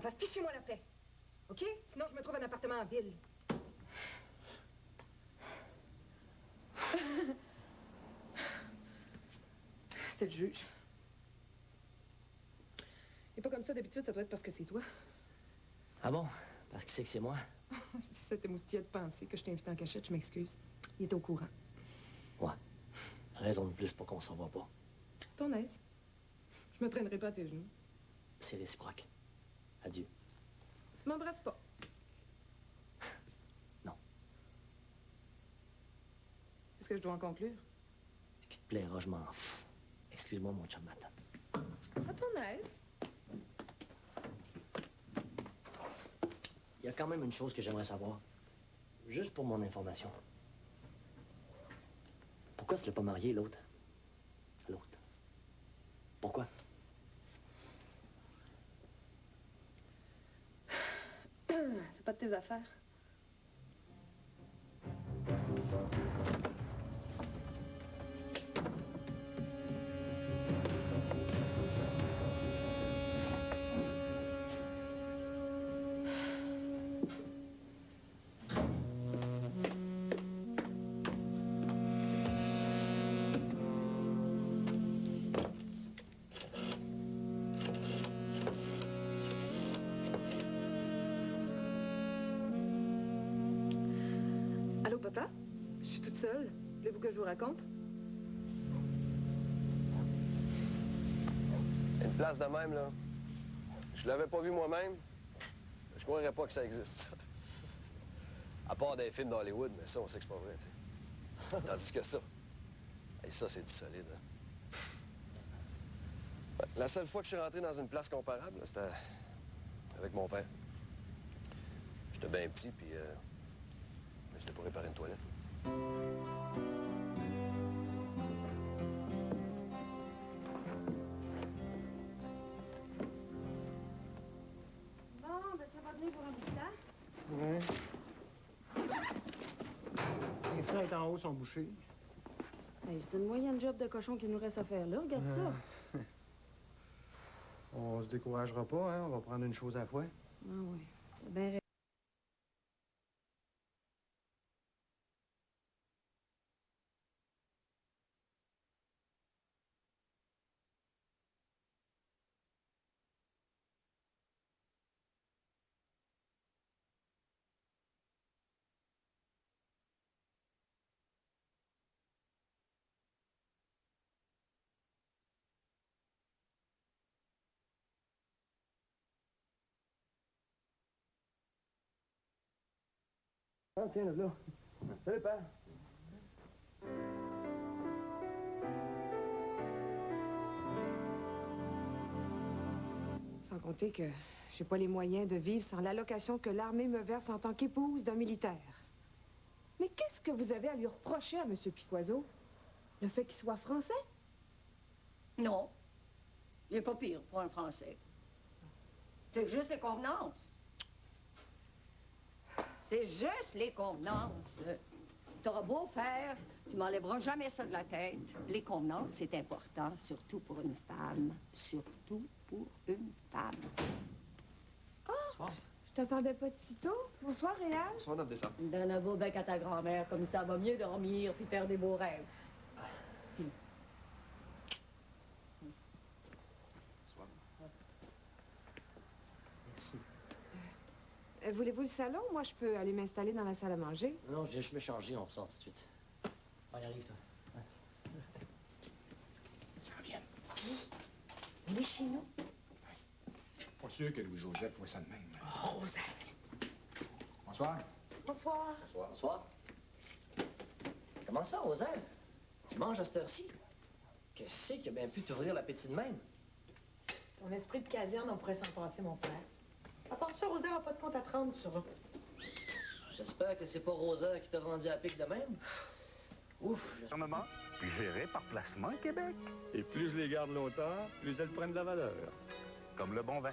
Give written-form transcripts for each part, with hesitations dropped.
Enfin, fichez-moi la paix. OK? Sinon, je me trouve un appartement en ville. T'es le juge. Et pas comme ça, d'habitude, ça doit être parce que c'est toi. Ah bon? Parce qu'il sait que c'est moi? Si ça t'émoustillait de penser que je t'ai invité en cachette, je m'excuse. Il est au courant. Ouais. Raison de plus pour qu'on s'en voit pas. Ton aise. Je me traînerai pas à tes genoux. C'est réciproque. Adieu. Tu m'embrasses pas. Non. Est-ce que je dois en conclure? Ce qui te plaira, je m'en fous. Excuse-moi, mon chum m'attend. À ton aise. Il y a quand même une chose que j'aimerais savoir. Juste pour mon information. Pourquoi tu l'as pas marié, l'autre? L'autre. Pourquoi? C'est pas de tes affaires. Allô, papa? Je suis toute seule. Voulez-vous que je vous raconte? Une place de même, là. Je l'avais pas vue moi-même. Je croirais pas que ça existe. À part des films d'Hollywood, mais ça, on sait que c'est pas vrai, tu sais. Tandis que ça, et ça, c'est du solide, hein. Ouais, la seule fois que je suis rentré dans une place comparable, là, c'était avec mon père. J'étais bien petit, puis j'étais pour réparer une toilette. Bon, ben ça va bien pour un bout de temps. Ouais. Les fenêtres en haut sont bouchées. Hey, c'est une moyenne job de cochon qui nous reste à faire là. Regarde ça. On se découragera pas, hein? On va prendre une chose à la fois. Ah oui. T'as bien raison. Ah, tiens, là. Salut, père. Sans compter que j'ai pas les moyens de vivre sans l'allocation que l'armée me verse en tant qu'épouse d'un militaire. Mais qu'est-ce que vous avez à lui reprocher à M. Piquoiseau? Le fait qu'il soit français? Non. Il n'est pas pire pour un Français. C'est juste les convenances. C'est juste les convenances. T'auras beau faire, tu m'enlèveras jamais ça de la tête. Les convenances, c'est important, surtout pour une femme. Surtout pour une femme. Ah! Je t'attendais pas de si tôt. Bonsoir, Réal. Bonsoir, notre descente. Donne un beau bec à ta grand-mère, comme ça va mieux dormir puis faire des beaux rêves. Voulez-vous le salon? Moi, je peux aller m'installer dans la salle à manger. Non, je viens juste me changer, on sort tout de suite. Allez, arrive, toi. Ça revient. Il est chez nous. Pas sûr que Louis-Joseph voit ça de même. Oh, Joseph. Bonsoir. Bonsoir. Bonsoir. Bonsoir. Comment ça, Rosaire? Tu manges à cette heure-ci? Qu'est-ce qui a bien pu t'ouvrir l'appétit de même? Ton esprit de caserne, on pourrait s'en passer, mon frère. À part ça, Rosaire n'a pas de compte à te rendre, ça. J'espère que c'est pas Rosaire qui t'a rendu à pic de même. Ouf. Gouvernement, puis géré par Placement Québec. Et plus je les garde longtemps, plus elles prennent de la valeur. Comme le bon vin.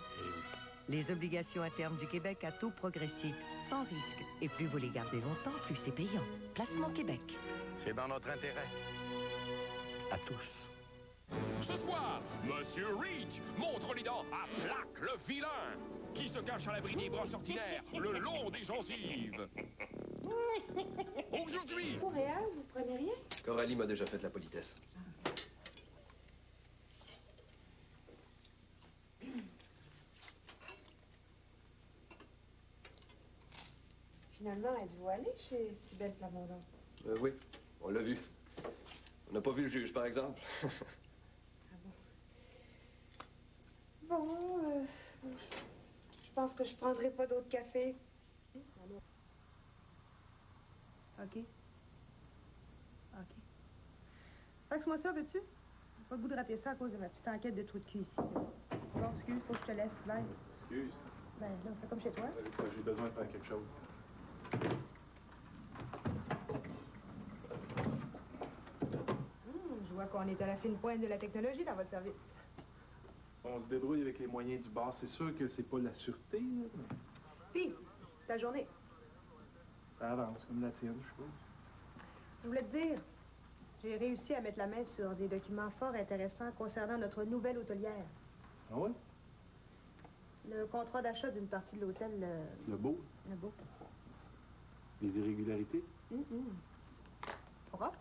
Les obligations à terme du Québec à taux progressif, sans risque. Et plus vous les gardez longtemps, plus c'est payant. Placement Québec. C'est dans notre intérêt. À tous. Ce soir, Monsieur Sur Reach, montre les dents à plaque le vilain qui se cache à l'abri des brosses ordinaires le long des gencives. Aujourd'hui... Montréal, vous prenez rien? Coralie m'a déjà fait la politesse. Finalement, êtes-vous allé chez Sybelle Plamondon? Oui, on l'a vu. On n'a pas vu le juge, par exemple. Ah bon? Bon, je pense que je prendrai pas d'autre café. OK. Faxe-moi ça, veux-tu? J'ai pas le goût de rater ça à cause de ma petite enquête de trou de cul ici. Bon, excuse, faut que je te laisse. Bye. Excuse. Ben, là, fais comme chez toi. J'ai besoin de faire quelque chose. Je vois qu'on est à la fine pointe de la technologie dans votre service. On se débrouille avec les moyens du bar. C'est sûr que c'est pas la sûreté, là. Puis, ta journée. Ça avance, comme la tienne, je suppose. Je voulais te dire, j'ai réussi à mettre la main sur des documents fort intéressants concernant notre nouvelle hôtelière. Ah ouais? Le contrat d'achat d'une partie de l'hôtel... Le beau? Le beau. Les irrégularités? Propre.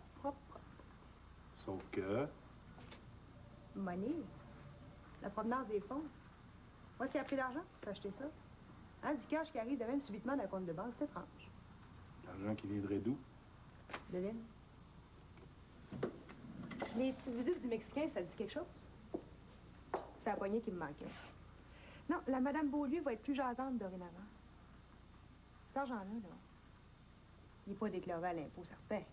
Sauf que... Money. La provenance des fonds. Où est-ce qu'il a pris l'argent pour s'acheter ça? Hein, du cash qui arrive de même subitement d'un compte de banque, c'est étrange. L'argent qui viendrait d'où? Devine. Les petites visites du Mexicain, ça dit quelque chose? C'est la poignée qui me manquait. Non, la Madame Beaulieu va être plus jasante dorénavant. Cet argent-là, là, il n'est pas déclaré à l'impôt, certain.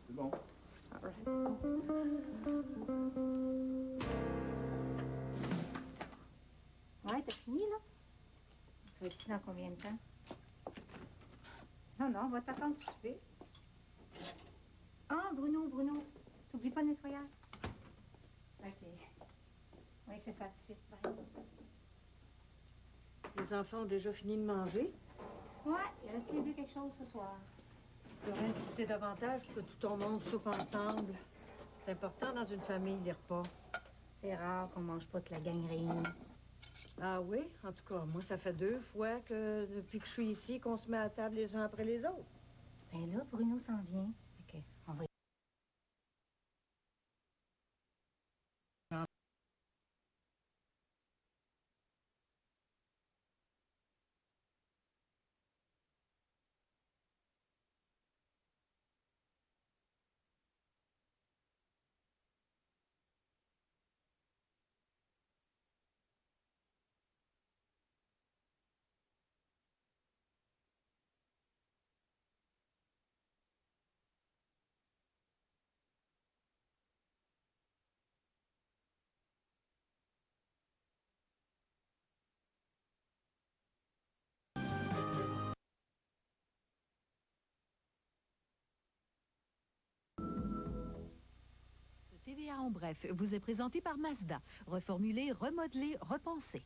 C'est bon. All right. Ouais, t'as fini, là? Tu vas être ici dans combien de temps? Non, on va t'attendre pour souper. Ah, Bruno, t'oublies pas le nettoyage? OK. Oui, c'est ça, tout de suite. Bye. Les enfants ont déjà fini de manger. Ouais, il reste les deux quelque chose ce soir. Tu devrais insister davantage pour que tout ton monde soupe ensemble. C'est important dans une famille, les repas. C'est rare qu'on mange pas toute la gang réunie. Ah oui? En tout cas, moi, ça fait 2 fois que, depuis que je suis ici, qu'on se met à table les uns après les autres. Ben là, Bruno s'en vient. OK, on va... TVA en bref vous est présenté par Mazda. Reformulé, remodelé, repensé.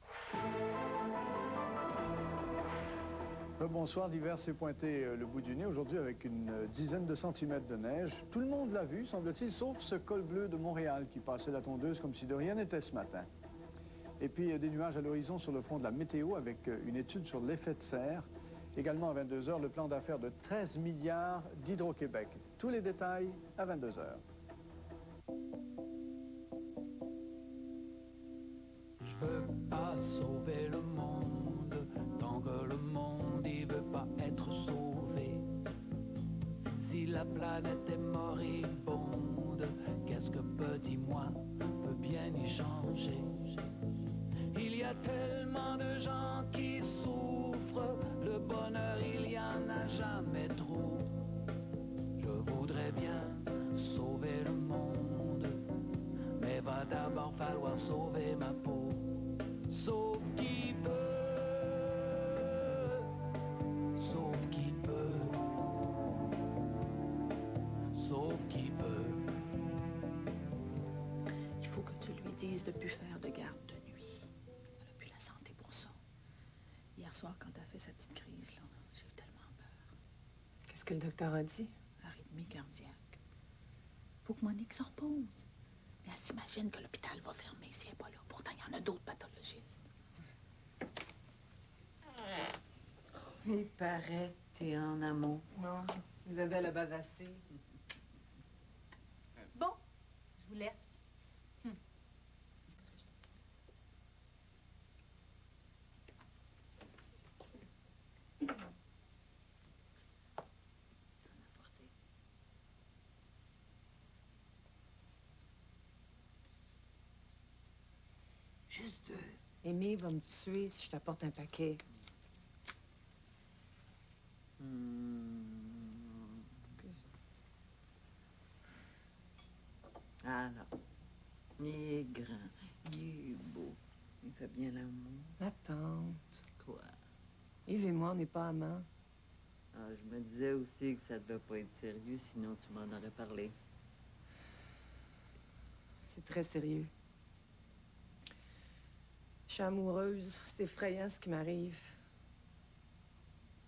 Bonsoir, l'hiver s'est pointé le bout du nez aujourd'hui avec une dizaine de centimètres de neige. Tout le monde l'a vu, semble-t-il, sauf ce col bleu de Montréal qui passait la tondeuse comme si de rien n'était ce matin. Et puis des nuages à l'horizon sur le front de la météo avec une étude sur l'effet de serre. Également à 22 h, le plan d'affaires de 13 milliards d'Hydro-Québec. Tous les détails à 22 h. Je veux pas sauver le monde tant que le monde il veut pas être sauvé. Si la planète est moribonde, qu'est-ce que petit moi peut bien y changer? Il y a tellement de gens qui souffrent, le bonheur il y en a jamais trop. Je voudrais bien sauver le monde, mais va d'abord falloir sauver ma peau. Sauf qui peut, sauf qui peut, sauf qui peut. Il faut que tu lui dises de ne plus faire de garde de nuit. Elle n'a plus la santé pour ça. Hier soir, quand elle a fait sa petite crise, là, j'ai eu tellement peur. Qu'est-ce que le docteur a dit? Arythmie cardiaque. faut que Monique se repose. Mais elle s'imagine que l'hôpital va fermer si elle n'est pas là. Pourtant, il y en a d'autres pathologistes. Il paraît que t'es en amour. Non, Isabelle a bavassé. Bon, je vous laisse. Juste deux. Aimé va me tuer si je t'apporte un paquet. Alors, il est grand, il est beau, il fait bien l'amour. Ma tante. Quoi? Yves et moi, on n'est pas amants. Ah, je me disais aussi que ça devait pas être sérieux, sinon tu m'en aurais parlé. C'est très sérieux. Je suis amoureuse. C'est effrayant ce qui m'arrive.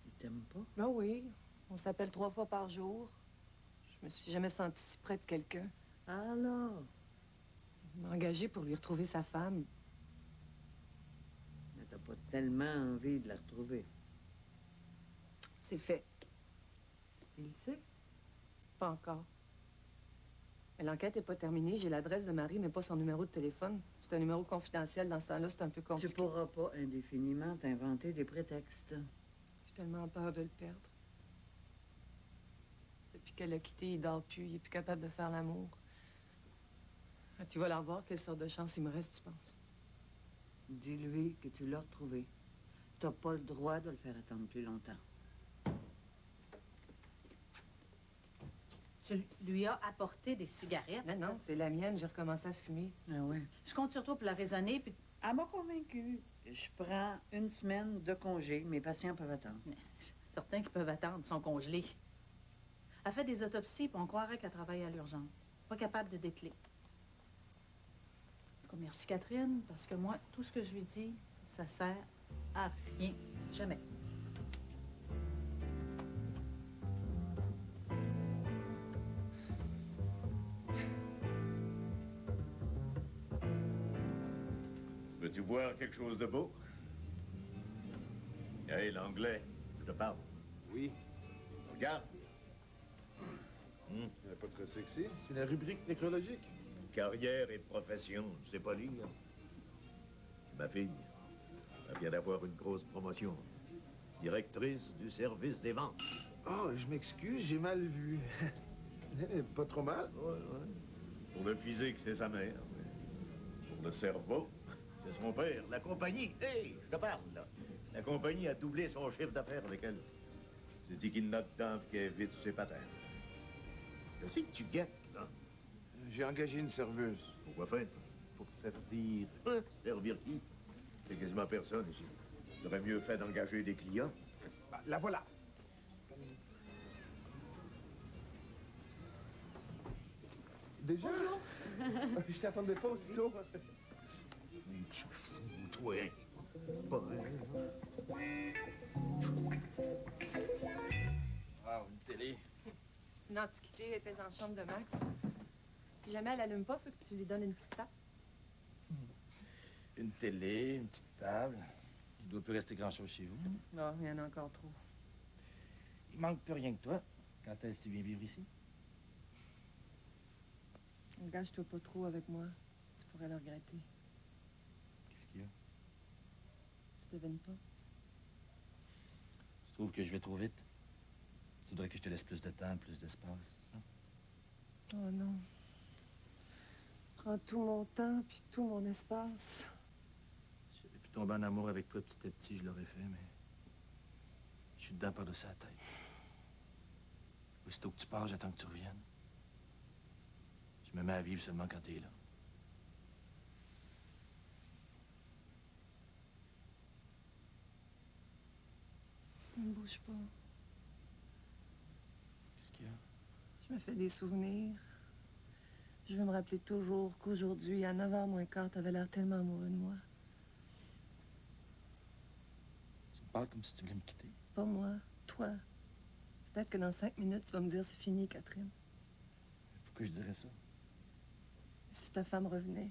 Il t'aime pas? Ben oui. On s'appelle 3 fois par jour. Je me suis jamais sentie si près de quelqu'un. Alors? Il m'a engagée pour lui retrouver sa femme. Mais t'as pas tellement envie de la retrouver. C'est fait. Il sait? Pas encore. Mais l'enquête n'est pas terminée. J'ai l'adresse de Marie, mais pas son numéro de téléphone. C'est un numéro confidentiel. Dans ce temps-là, c'est un peu compliqué. Tu pourras pas indéfiniment t'inventer des prétextes. J'ai tellement peur de le perdre. Depuis qu'elle a quitté, il dort plus. Il est plus capable de faire l'amour. Ah, tu vas la revoir. Quelle sorte de chance il me reste, tu penses? Dis-lui que tu l'as retrouvé. T'as pas le droit de le faire attendre plus longtemps. Tu lui as apporté des cigarettes? Mais non, c'est la mienne. J'ai recommencé à fumer. Ah ouais? Je compte sur toi pour la raisonner, puis... Elle m'a convaincue. Je prends une semaine de congé. Mes patients peuvent attendre. Certains qui peuvent attendre sont congelés. Elle fait des autopsies, puis on croirait qu'elle travaille à l'urgence. Pas capable de dételer. En tout cas, merci Catherine, parce que moi, tout ce que je lui dis, ça sert à rien. Jamais. Veux-tu boire quelque chose de beau? Hey, l'anglais, je te parle. Oui. Regarde. Pas très sexy. C'est la rubrique nécrologique. Carrière et profession, je sais pas lire. Ma fille, elle vient d'avoir une grosse promotion. Directrice du service des ventes. Oh, je m'excuse, j'ai mal vu. Pas trop mal? Ouais. Pour le physique, c'est sa mère. Pour le cerveau, c'est son père. La compagnie, hey, je te parle, là. La compagnie a doublé son chiffre d'affaires avec elle. C'est dit qu'il note dedans et qu'elle vite ses patins. Qu'est-ce que tu guettes, là? J'ai engagé une serveuse. Pourquoi faire? Pour servir. Servir qui? C'est quasiment personne ici. J'aurais mieux fait d'engager des clients. Bah, la voilà. Déjà? Bonjour. Je t'attendais pas aussitôt. Tu fous, toi. Pas Wow, une télé. C'est une antiquité. Elle était dans la chambre de Max. Si jamais elle allume pas, faut que tu lui donnes une petite tape. Une télé, une petite table. Il ne doit plus rester grand-chose chez vous. Non, il y en a encore trop. Il manque plus rien que toi. Quand est-ce que tu viens vivre ici? Engage-toi pas trop avec moi. Tu pourrais le regretter. Qu'est-ce qu'il y a? Tu devines pas? Tu trouves que je vais trop vite? Tu voudrais que je te laisse plus de temps, plus d'espace, ça? Oh non. Prends tout mon temps puis tout mon espace. Si j'avais pu tomber en amour avec toi petit à petit, je l'aurais fait, mais... Je suis dedans par-dessus la tête. Aussitôt que tu pars, j'attends que tu reviennes. Je me mets à vivre seulement quand t'es là. Ne bouge pas. Qu'est-ce qu'il y a? Je me fais des souvenirs. Je veux me rappeler toujours qu'aujourd'hui, à 9h moins quart, t'avais l'air tellement amoureux de moi. Tu me parles comme si tu voulais me quitter. Pas moi, toi. Peut-être que dans 5 minutes, tu vas me dire c'est fini, Catherine. Pourquoi je dirais ça? Si ta femme revenait.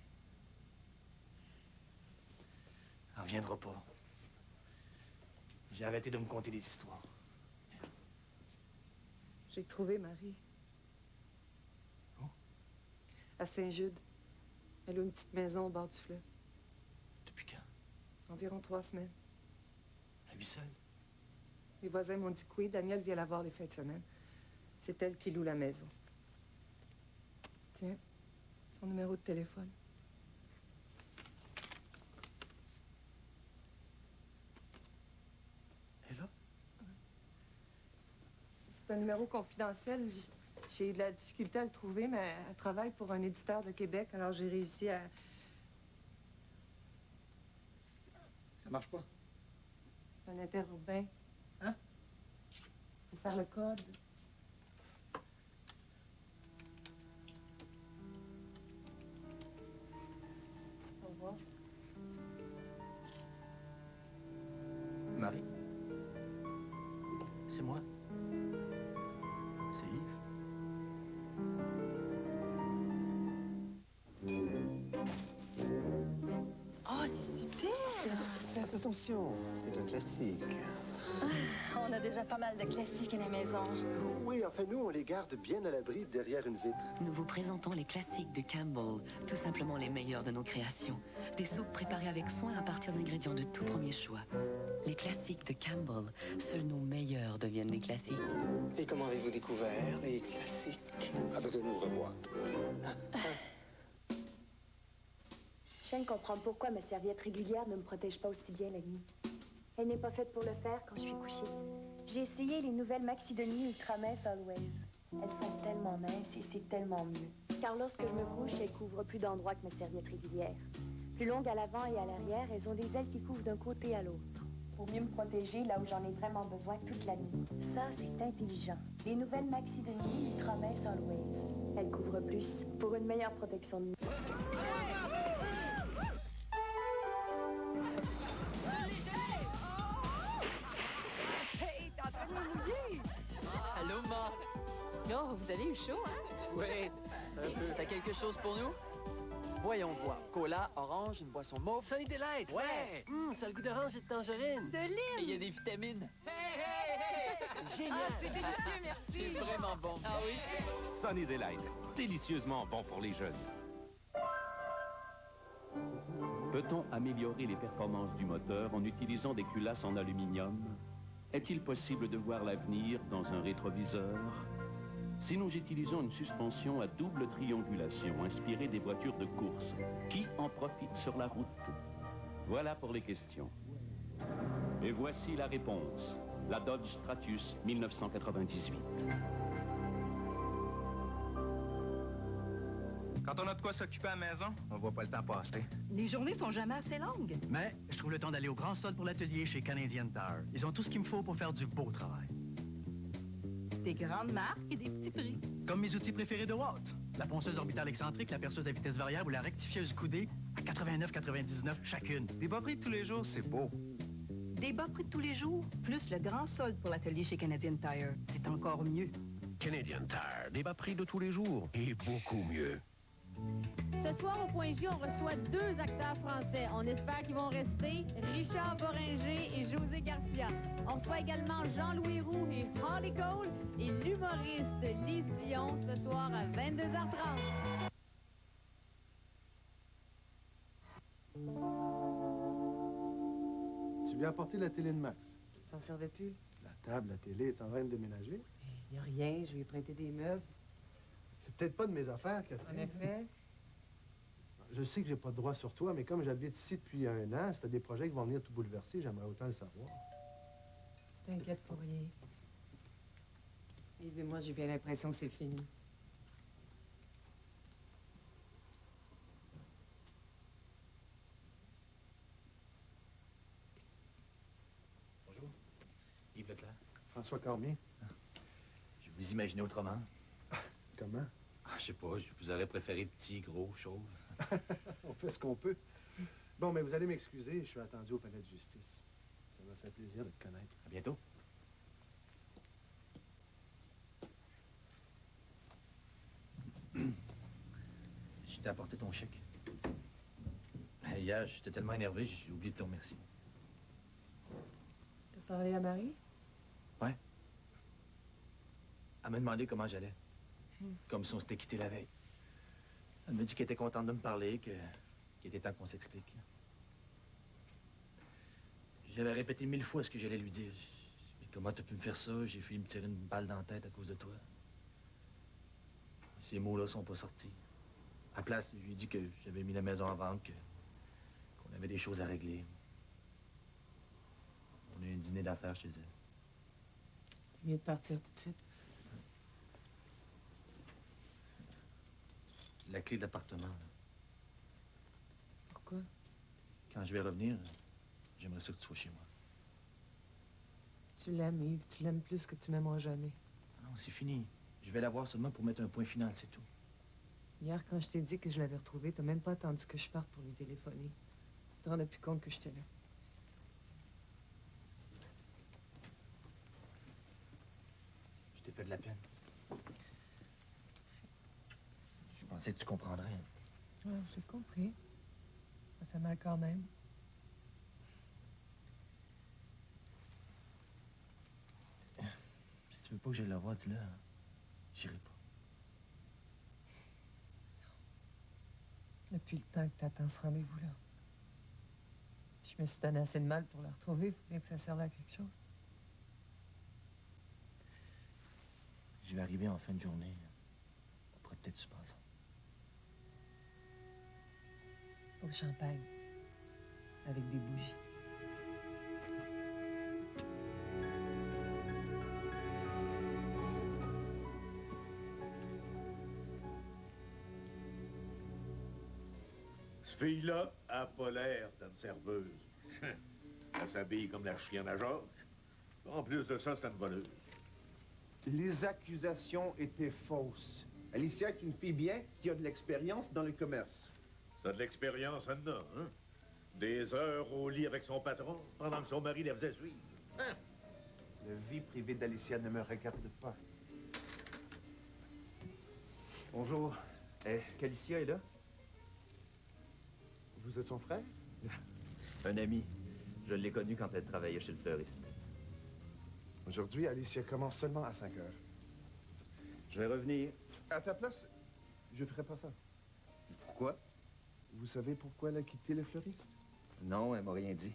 Elle reviendra pas. J'ai arrêté de me conter des histoires. J'ai trouvé Marie. À Saint-Jude. Elle a une petite maison au bord du fleuve. Depuis quand? Environ 3 semaines. Elle vit seule? Les voisins m'ont dit que oui, Daniel vient la voir les fins de semaine. C'est elle qui loue la maison. Tiens, son numéro de téléphone. Elle est là? C'est un numéro confidentiel. J'ai eu de la difficulté à le trouver, mais elle travaille pour un éditeur de Québec, alors j'ai réussi à... Ça marche pas? C'est un interurbain. Hein? Faut faire le code. Au revoir. Marie? C'est moi? C'est Yves? Oh, c'est super! Faites attention, c'est un classique. On a déjà pas mal de classiques à la maison. Oui, enfin nous, on les garde bien à l'abri derrière une vitre. Nous vous présentons les classiques de Campbell, tout simplement les meilleurs de nos créations. Des soupes préparées avec soin à partir d'ingrédients de tout premier choix. Les classiques de Campbell, seuls nos meilleurs deviennent les classiques. Et comment avez-vous découvert les classiques? Avec un ouvre-boîte. Je viens de comprendre pourquoi ma serviette régulière ne me protège pas aussi bien la nuit. Elle n'est pas faite pour le faire quand je suis couchée. J'ai essayé les nouvelles Maxi de nuit Ultra Mince Always. Elles sont tellement minces et c'est tellement mieux. Car lorsque je me couche, elles couvrent plus d'endroits que ma serviette régulière. Plus longues à l'avant et à l'arrière, elles ont des ailes qui couvrent d'un côté à l'autre. Pour mieux me protéger là où j'en ai vraiment besoin toute la nuit. Ça, c'est intelligent. Les nouvelles Maxi de nuit Ultra Mince Always. Elles couvrent plus pour une meilleure protection de nuit. Allô, Ma? Oh, vous avez eu chaud, hein? Oui, un peu. T'as quelque chose pour nous? Voyons voir. Cola, orange, une boisson mauve. Sunny Delight, ouais! Ça a le goût d'orange et de tangerine. De lime! Et il y a des vitamines. C'est génial! Ah, c'est délicieux, merci! C'est vraiment bon. Ah oui? Sunny Delight, délicieusement bon pour les jeunes. Peut-on améliorer les performances du moteur en utilisant des culasses en aluminium? Est-il possible de voir l'avenir dans un rétroviseur? Si nous utilisons une suspension à double triangulation inspirée des voitures de course, qui en profite sur la route? Voilà pour les questions. Et voici la réponse. La Dodge Stratus 1998. Quand on a de quoi s'occuper à la maison, on voit pas le temps passer. Les journées sont jamais assez longues. Mais je trouve le temps d'aller au Grand Sol pour l'atelier chez Canadian Tire. Ils ont tout ce qu'il me faut pour faire du beau travail. Des grandes marques et des petits prix. Comme mes outils préférés de Walt. La ponceuse orbitale excentrique, la perceuse à vitesse variable ou la rectifieuse coudée à 89,99 chacune. Des bas prix de tous les jours, c'est beau. Des bas prix de tous les jours, plus le grand solde pour l'atelier chez Canadian Tire. C'est encore mieux. Canadian Tire, des bas prix de tous les jours et beaucoup mieux. Ce soir, au Point J, on reçoit 2 acteurs français. On espère qu'ils vont rester. Richard Boringer et José Garcia. On reçoit également Jean-Louis Roux et Holly Cole et l'humoriste Lise Dion ce soir à 22h30. Tu viens apporter la télé de Max. Ça s'en servait plus. La table, la télé, es-tu en train de déménager? Il n'y a rien, je lui ai prêté des meubles. C'est peut-être pas de mes affaires, Catherine. En effet. Je sais que j'ai pas de droit sur toi, mais comme j'habite ici depuis 1 an, si t'as des projets qui vont venir tout bouleverser, j'aimerais autant le savoir. Tu t'inquiètes pour rien. Yves et moi, j'ai bien l'impression que c'est fini. Bonjour. Yves Leclerc. François Cormier. Je vous imaginais autrement. Comment? Ah, je sais pas, je vous aurais préféré petit, gros, chauve. On fait ce qu'on peut. Bon, mais vous allez m'excuser, je suis attendu au palais de justice. Ça m'a fait plaisir de te connaître. À bientôt. Je t'ai apporté ton chèque. Hier, j'étais tellement énervé, j'ai oublié de te remercier. T'as parlé à Marie? Ouais. Elle m'a demandé comment j'allais. Comme si on s'était quitté la veille. Elle m'a dit qu'elle était contente de me parler, qu'il était temps qu'on s'explique. J'avais répété 1000 fois ce que j'allais lui dire. Mais comment t'as pu me faire ça? J'ai failli me tirer une balle dans la tête à cause de toi. Ces mots-là sont pas sortis. À la place, je lui ai dit que j'avais mis la maison en vente, qu'on avait des choses à régler. On a eu un dîner d'affaires chez elle. Tu viens de partir tout de suite? La clé de l'appartement. là. Pourquoi? Quand je vais revenir, j'aimerais ça que tu sois chez moi. Tu l'aimes, Yves. Tu l'aimes plus que tu m'aimeras jamais. Non, c'est fini. Je vais la voir seulement pour mettre un point final, c'est tout. Hier, quand je t'ai dit que je l'avais retrouvée, t'as même pas attendu que je parte pour lui téléphoner. Tu te rendais plus compte que j'étais là. Je t'ai fait de la peine. Je pensais que tu comprendrais. Ouais, j'ai compris. Ça fait mal quand même. Si tu veux pas que j'aille la voir, dis-le. J'irai pas. Depuis le temps que t'attends ce rendez-vous-là. Je me suis donné assez de mal pour la retrouver. Il faut bien que ça serve à quelque chose. Je vais arriver en fin de journée. On pourrait peut-être se passer. Au champagne. Avec des bougies. Cette fille-là a pas l'air d'une serveuse. Elle s'habille comme la chienne à Jacques. En plus de ça, c'est une voleuse. Les accusations étaient fausses. Alicia est une fille bien qui a de l'expérience dans le commerce. Ça a de l'expérience, elle en a, hein? Des heures au lit avec son patron pendant que son mari la faisait suivre. Hein? La vie privée d'Alicia ne me regarde pas. Bonjour. Est-ce qu'Alicia est là? Vous êtes son frère? Un ami. Je l'ai connu quand elle travaillait chez le fleuriste. Aujourd'hui, Alicia commence seulement à 5 heures. Je vais revenir. À ta place, je ferai pas ça. Pourquoi? Vous savez pourquoi elle a quitté le fleuriste? Non, elle m'a rien dit.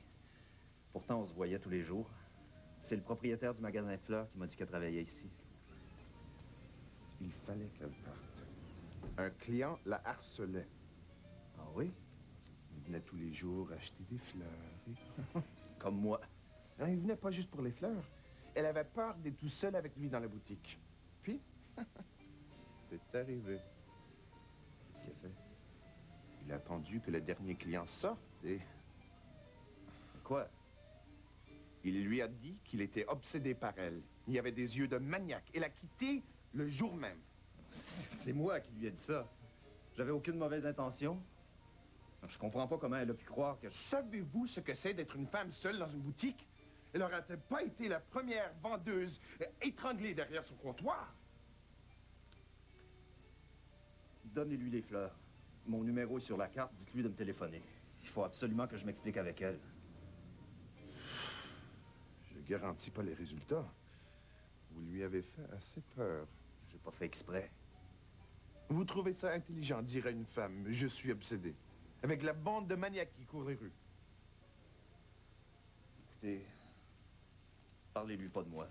Pourtant, on se voyait tous les jours. C'est le propriétaire du magasin de fleurs qui m'a dit qu'elle travaillait ici. Il fallait qu'elle parte. Un client la harcelait. Ah oui? Il venait tous les jours acheter des fleurs. Comme moi. Non, il venait pas juste pour les fleurs. Elle avait peur d'être tout seule avec lui dans la boutique. Puis, c'est arrivé. Qu'est-ce qu'il a fait? Il a attendu que le dernier client sorte et... Quoi? Il lui a dit qu'il était obsédé par elle. Il avait des yeux de maniaque. Elle a quitté le jour même. C'est moi qui lui ai dit ça. J'avais aucune mauvaise intention. Je comprends pas comment elle a pu croire que... Savez-vous ce que c'est d'être une femme seule dans une boutique? Elle n'aurait-elle pas été la première vendeuse étranglée derrière son comptoir? Donnez-lui les fleurs. Mon numéro est sur la carte, dites-lui de me téléphoner. Il faut absolument que je m'explique avec elle. Je garantis pas les résultats. Vous lui avez fait assez peur. J'ai pas fait exprès. Vous trouvez ça intelligent, dirait une femme. Je suis obsédé. Avec la bande de maniaques qui courent les rues. Écoutez, parlez-lui pas de moi.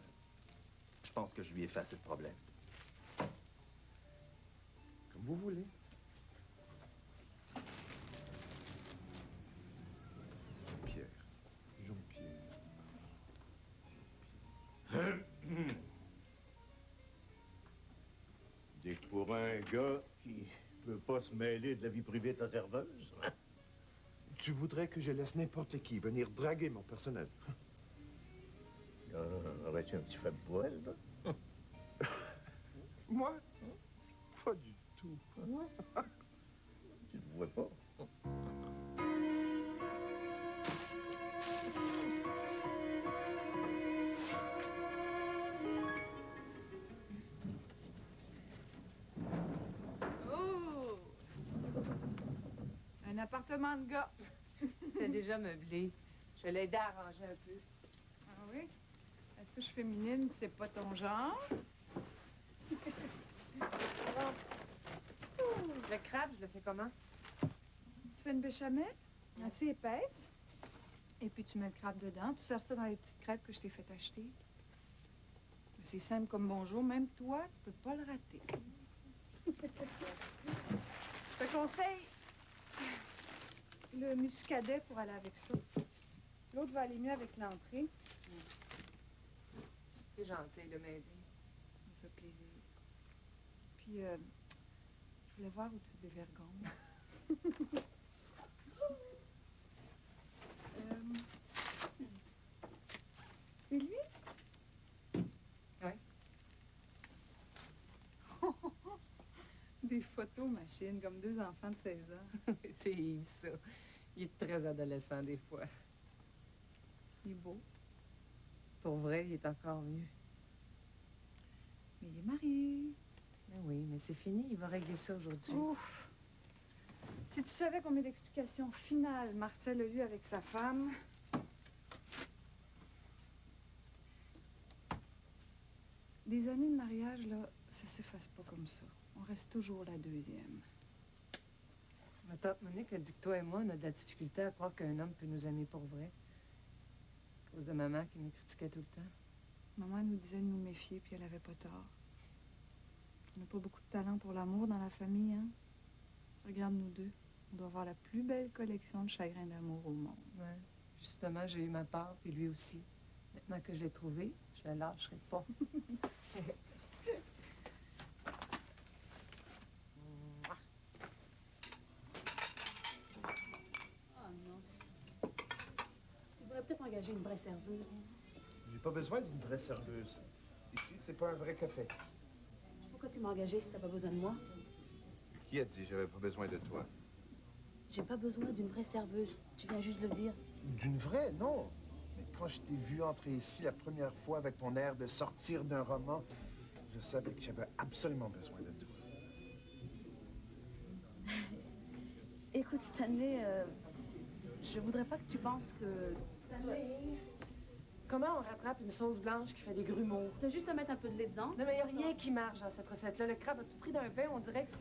Je pense que je lui ai fait assez de problèmes. Comme vous voulez. Jean-Pierre. Jean-Pierre. Dès que pour un gars qui veut pas se mêler de la vie privée de sa serveuse. Tu voudrais que je laisse n'importe qui venir draguer mon personnel? Aurais-tu un petit faible pour elle, là? Moi? Pas du tout. Tu ne vois pas. appartement de gars. C'était déjà meublé. Je l'ai aidé à arranger un peu. Ah oui? La touche féminine, c'est pas ton genre. Le crabe, je le fais comment? Tu fais une béchamel assez épaisse. Et puis tu mets le crabe dedans. Tu sers ça dans les petites crêpes que je t'ai fait acheter. C'est simple comme bonjour. Même toi, tu peux pas le rater. Je te conseille le muscadet pour aller avec ça. L'autre va aller mieux avec l'entrée. C'est gentil de m'aider. Ça me fait plaisir. Puis, je voulais voir où tu dévergondes. C'est lui? Oui. Des photos machines, comme deux enfants de 16 ans. C'est Yves, ça. Il est très adolescent, des fois. Il est beau. Pour vrai, il est encore mieux. Mais il est marié. Ben oui, mais c'est fini. Il va régler ça aujourd'hui. Ouf! Si tu savais combien d'explications finales Marcel a eues avec sa femme... Des années de mariage, là, ça s'efface pas comme ça. On reste toujours la deuxième. Ma tante Monique a dit que toi et moi, on a de la difficulté à croire qu'un homme peut nous aimer pour vrai. À cause de maman qui nous critiquait tout le temps. Maman nous disait de nous méfier, puis elle avait pas tort. On n'a pas beaucoup de talent pour l'amour dans la famille, hein? Regarde nous deux. On doit avoir la plus belle collection de chagrins d'amour au monde. Ouais. Justement, j'ai eu ma part, puis lui aussi. Maintenant que je l'ai trouvé, je la lâcherai pas. Oh non. Tu devrais peut-être engager une vraie serveuse. Hein? J'ai pas besoin d'une vraie serveuse. Ici, c'est pas un vrai café. Pourquoi tu m'as engagé si t'as pas besoin de moi? Qui a dit que j'avais pas besoin de toi? J'ai pas besoin d'une vraie serveuse. Tu viens juste de le dire. D'une vraie, non. Mais quand je t'ai vu entrer ici la première fois avec ton air de sortir d'un roman, je savais que j'avais absolument besoin de toi. Écoute, Stanley, je voudrais pas que tu penses que... Stanley, comment on rattrape une sauce blanche qui fait des grumeaux? T'as juste à mettre un peu de lait dedans. Non, mais il n'y a rien qui marche dans cette recette-là. Le crabe a tout pris d'un pain, on dirait que...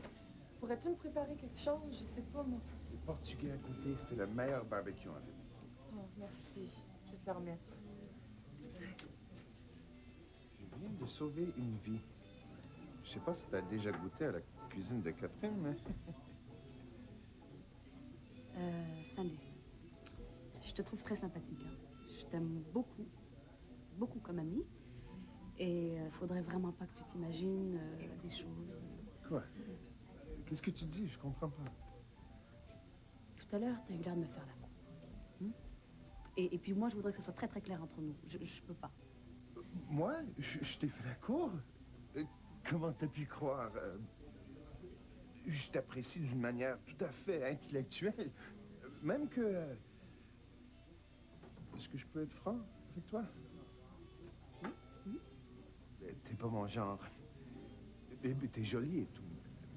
Pourrais-tu me préparer quelque chose? Je sais pas, moi. Le Portugais à côté fait le meilleur barbecue en ville. Oh, merci. Je vais te le remettre. Je viens de sauver une vie. Je sais pas si t'as déjà goûté à la cuisine de Catherine, mais... Stanley, je te trouve très sympathique. Hein? Je t'aime beaucoup, beaucoup comme ami. Et faudrait vraiment pas que tu t'imagines des choses. Quoi? Qu'est-ce que tu dis? Je comprends pas. Tout à l'heure, t'as eu l'air de me faire la peau. Et puis moi, je voudrais que ce soit très très clair entre nous. Je peux pas. Moi? Je t'ai fait la cour? Comment t'as pu croire? Je t'apprécie d'une manière tout à fait intellectuelle. Même que... Est-ce que je peux être franc avec toi? Oui. T'es pas mon genre. T'es jolie et tout.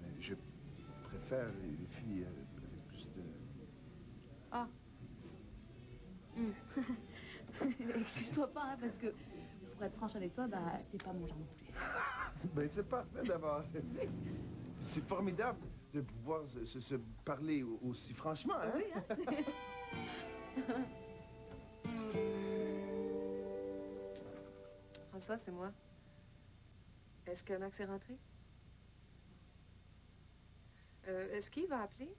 Mais je préfère les filles avec plus de... Ah. Excuse-toi pas, hein, parce que pour être franche avec toi, bah, t'es pas mon genre non plus. Ben, c'est parfait d'abord. C'est formidable de pouvoir se parler aussi franchement, hein? Oui, hein? François, c'est moi. Est-ce que Max est rentré? Est-ce qu'il va appeler?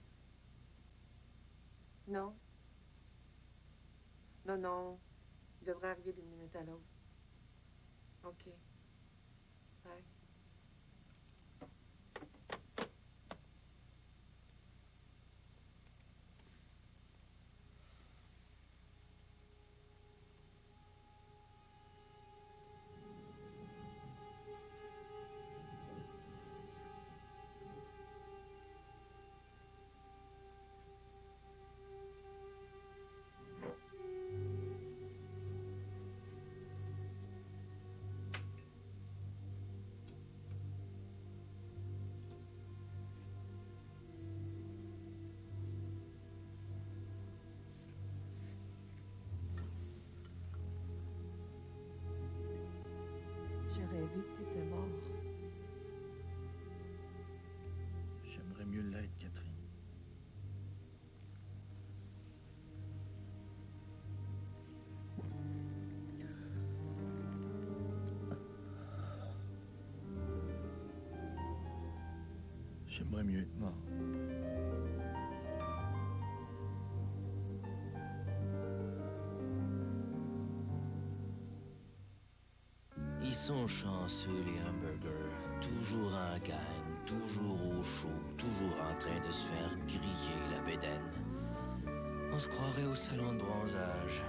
Non. Non, non. Il devrait arriver d'une minute à l'autre. OK. Bye. J'aimerais mieux être mort. Ils sont chanceux, les hamburgers. Toujours en gang, toujours au chaud, toujours en train de se faire griller la bédaine. On se croirait au salon de bronzage.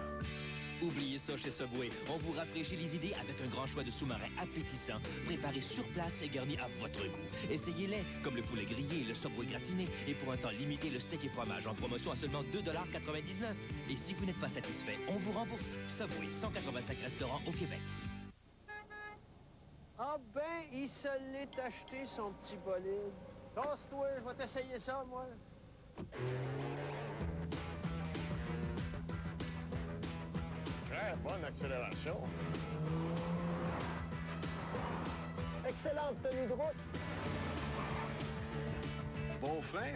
Oubliez ça chez Subway. On vous rafraîchit les idées avec un grand choix de sous-marins appétissants, préparés sur place et garnis à votre goût. Essayez-les, comme le poulet grillé et le Subway gratiné. Et pour un temps limité, le steak et fromage en promotion à seulement 2,99 $. Et si vous n'êtes pas satisfait, on vous rembourse. Subway, 185 restaurants au Québec. Ah ben, il se l'est acheté, son petit bolide. Lance-toi, je vais t'essayer ça, moi. Très bonne accélération. Excellente tenue de route. Bon frein.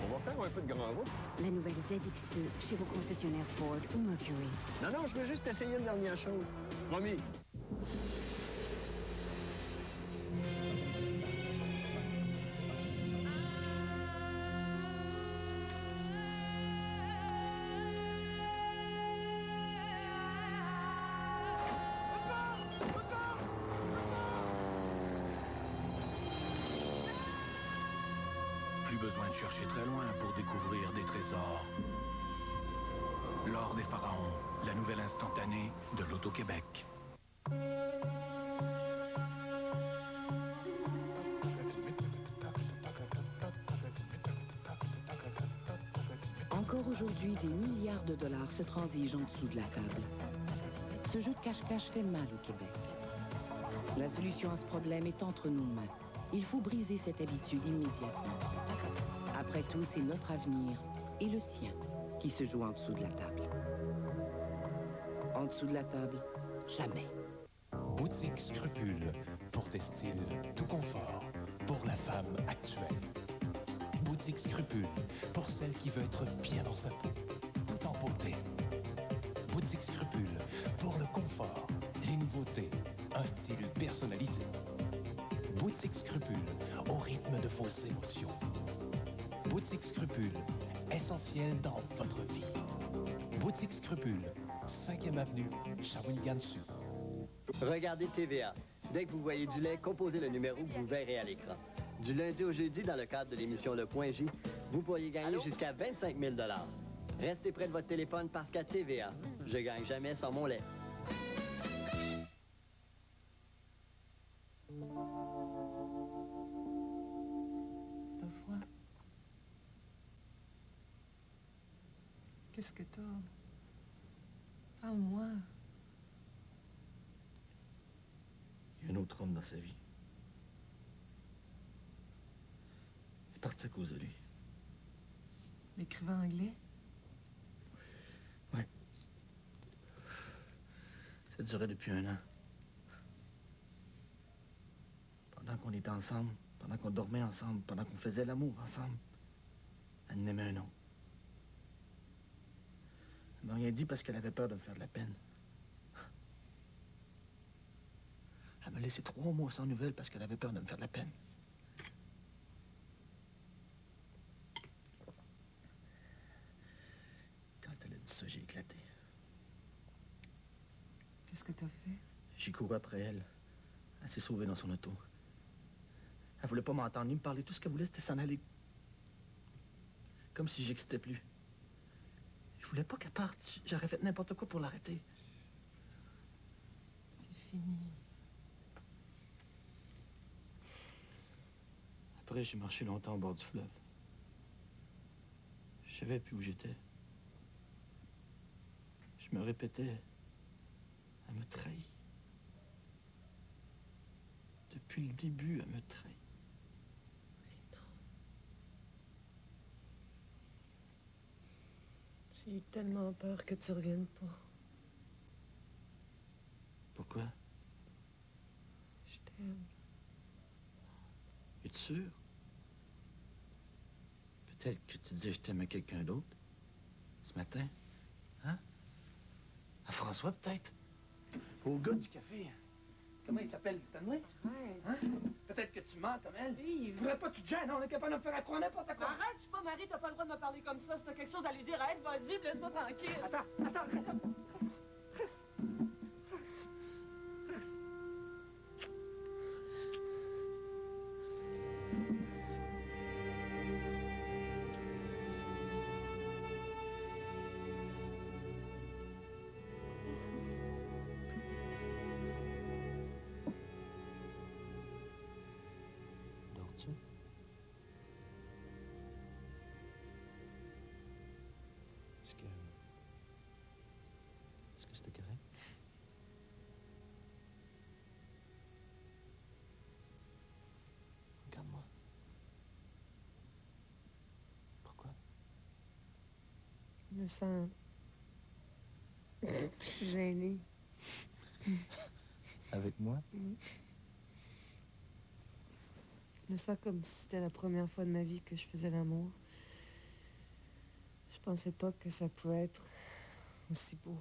On va faire un peu de grand route. La nouvelle ZX2 chez vos concessionnaires Ford ou Mercury. Non, je veux juste essayer une dernière chose. Promis. Plus besoin de chercher très loin pour découvrir des trésors. L'or des pharaons, la nouvelle instantanée de l'Auto-Québec. Encore aujourd'hui, des milliards de dollars se transigent en dessous de la table. Ce jeu de cache-cache fait mal au Québec. La solution à ce problème est entre nos mains. Il faut briser cette habitude immédiatement. Après tout, c'est notre avenir et le sien qui se joue en dessous de la table. En dessous de la table, jamais. Boutique Scrupule, pour des styles tout confort, pour la femme actuelle. Boutique Scrupule, pour celle qui veut être bien dans sa peau, tout en beauté. Boutique Scrupule, pour le confort, les nouveautés, un style personnalisé. Boutique Scrupule, au rythme de vos émotions. Boutique Scrupule, essentiel dans votre vie. Boutique Scrupule, 5e avenue, Shawinigan-Sud. Regardez TVA. Dès que vous voyez du lait, composez le numéro que vous verrez à l'écran. Du lundi au jeudi, dans le cadre de l'émission Le Point J, vous pourriez gagner jusqu'à 25 000 $. Restez près de votre téléphone parce qu'à TVA, je gagne jamais sans mon lait. T'as froid? Qu'est-ce que t'as? Parle-moi. Il y a un autre homme dans sa vie. Il est parti à cause de lui. L'écrivain anglais? Ouais. Ça durait depuis 1 an. Pendant qu'on était ensemble, pendant qu'on dormait ensemble, pendant qu'on faisait l'amour ensemble, elle en aimait un autre. Elle m'a rien dit parce qu'elle avait peur de me faire de la peine. Elle m'a laissé 3 mois sans nouvelles parce qu'elle avait peur de me faire de la peine. Quand elle a dit ça, j'ai éclaté. Qu'est-ce que t'as fait? J'ai couru après elle. Elle s'est sauvée dans son auto. Elle voulait pas m'entendre ni me parler. Tout ce qu'elle voulait, c'était s'en aller. Comme si j'existais plus. Je voulais pas qu'elle parte. J'aurais fait n'importe quoi pour l'arrêter. C'est fini. Après, j'ai marché longtemps au bord du fleuve. Je savais plus où j'étais. Je me répétais, elle me trahit. Depuis le début, elle me trahit. J'ai eu tellement peur que tu reviennes pas. Pourquoi? Je t'aime. Es-tu sûr? Peut-être que tu disais je t'aime à quelqu'un d'autre. Ce matin. Hein? À François, peut-être? Au gars du café. Comment il s'appelle, Stanley? Arrête. Hein? Peut-être que tu mens comme elle. Il faudrait pas que tu te gênes, on est capable de me faire croire n'importe quoi. Arrête, je suis pas Marie, t'as pas le droit de me parler comme ça. Si t'as quelque chose à lui dire, arrête, vas-y, laisse-moi tranquille. Attends, reste. Dors-tu? Est-ce que c'était correct? Regarde-moi. Pourquoi? Je me sens... Je suis gênée. Avec moi? Je me sens comme si c'était la première fois de ma vie que je faisais l'amour. Je pensais pas que ça pouvait être aussi beau.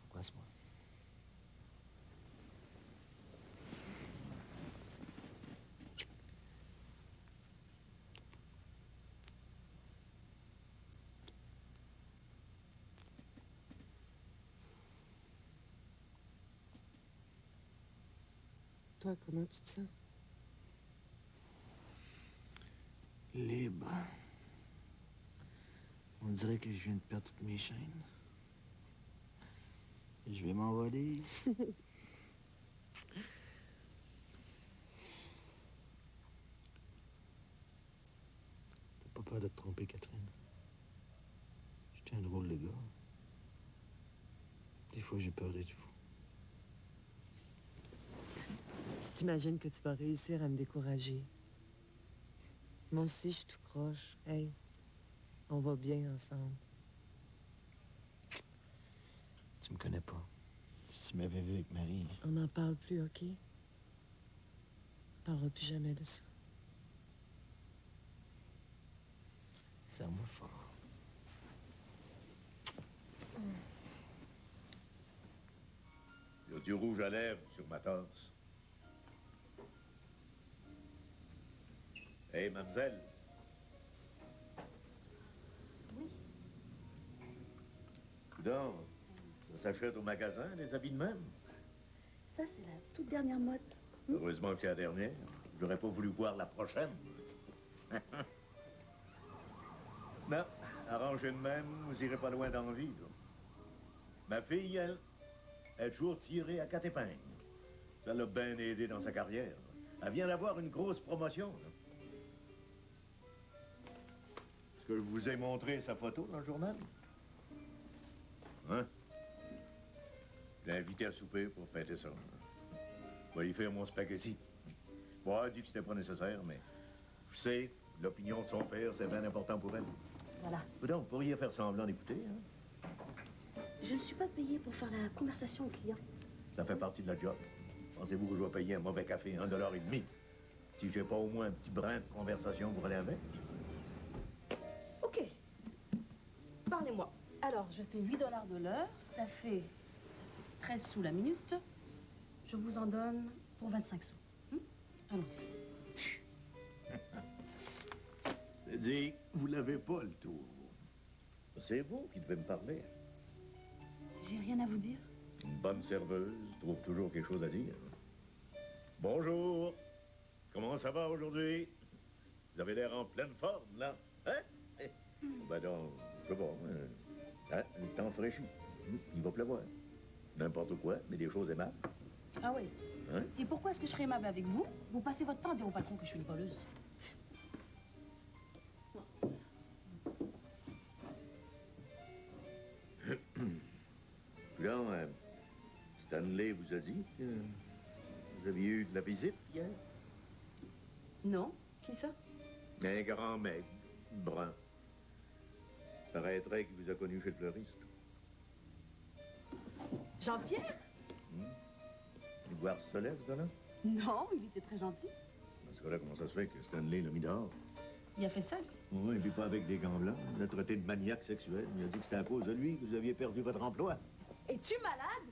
Embrasse-moi. Toi, comment tu te sens? Libre. On dirait que je viens de perdre toutes mes chaînes. Et je vais m'envoler. T'as pas peur de te tromper, Catherine? J'étais un drôle de gars. Des fois, j'ai peur d'être fou. Tu t'imagines que tu vas réussir à me décourager. Moi aussi, je suis tout croche. Hey, on va bien ensemble. Tu me connais pas. Si tu m'avais vu avec Marie... On n'en parle plus, OK? On parlera plus jamais de ça. Serre-moi fort. Il y a du rouge à lèvres sur ma tasse. Hé, mademoiselle. Oui. Donc, ça s'achète au magasin, les habits de même? Ça, c'est la toute dernière mode. Heureusement que c'est la dernière. J'aurais pas voulu voir la prochaine. Non, arrangez de même, vous irez pas loin dans la vie, là. Ma fille, elle est toujours tirée à 4 épingles. Ça l'a bien aidé dans sa carrière. Elle vient d'avoir une grosse promotion, là. Est-ce que je vous ai montré sa photo dans le journal? Hein? Je l'ai invité à souper pour fêter ça. Je vais y faire mon spaghetti. Bon, elle dit que c'était pas nécessaire, mais je sais, l'opinion de son père, c'est bien important pour elle. Voilà. Donc, vous pourriez faire semblant d'écouter, hein? Je ne suis pas payée pour faire la conversation au client. Ça fait partie de la job. Pensez-vous que je vais payer un mauvais café $1,50 si j'ai pas au moins un petit brin de conversation pour aller avec? OK. Parlez-moi. Alors, je fais 8 $ de l'heure. Ça fait 13 sous la minute. Je vous en donne pour 25 sous. Allons-y. C'est dit, vous l'avez pas, le tour. C'est vous qui devez me parler. J'ai rien à vous dire. Une bonne serveuse trouve toujours quelque chose à dire. Bonjour. Comment ça va aujourd'hui? Vous avez l'air en pleine forme, là. Hein? Ben donc, je sais pas. Hein? Le temps fraîchit. Il va pleuvoir. N'importe quoi, mais des choses aimables. Ah oui. Hein? Et pourquoi est-ce que je serais aimable avec vous? Vous passez votre temps à dire au patron que je suis une voleuse. Là, Stanley vous a dit que vous aviez eu de la visite hier? Non. Qui ça? Un grand maigre, brun. Paraîtrait qu'il vous a connu chez le fleuriste. Jean-Pierre? Il vous harcelait, ce gars-là? Non, il était très gentil. Parce que là, comment ça se fait que Stanley l'a mis dehors? Il a fait ça, lui? Oui, et puis pas avec des gants blancs. Il a traité de maniaque sexuel. Il a dit que c'était à cause de lui que vous aviez perdu votre emploi. Es-tu malade?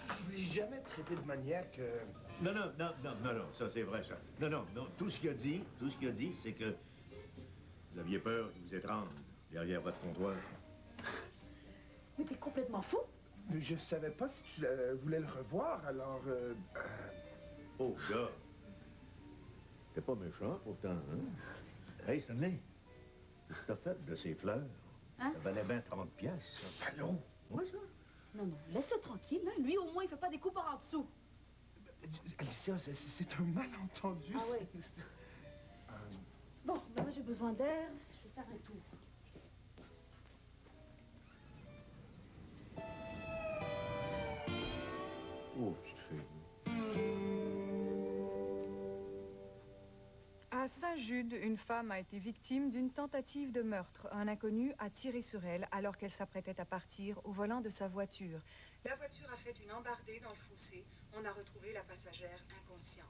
Je ne l'ai jamais traité de maniaque. Non, ça c'est vrai, ça. Non. Tout ce qu'il a dit, c'est que vous aviez peur qu'il vous étrangle derrière votre comptoir. Mais t'es complètement fou. Mais je savais pas si tu voulais le revoir, alors... Oh, gars. T'es pas méchant, pourtant, hein? Hey, Stanley, qu'est-ce que t'as fait de ces fleurs? Hein? Ça valait bien 30 piastres. Salaud! Oui, ça. Non, laisse-le tranquille, hein. Lui, au moins, il fait pas des coups par en dessous. Alicia, c'est un malentendu. Ah oui. Bon, ben moi, j'ai besoin d'air. Je vais faire un tour. Oh, petite fille. À Saint-Jude, une femme a été victime d'une tentative de meurtre. Un inconnu a tiré sur elle alors qu'elle s'apprêtait à partir au volant de sa voiture. La voiture a fait une embardée dans le fossé. On a retrouvé la passagère inconsciente.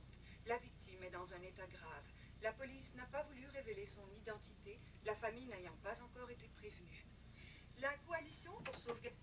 La victime est dans un état grave. La police n'a pas voulu révéler son identité, la famille n'ayant pas encore été prévenue. La coalition pour sauvegarder...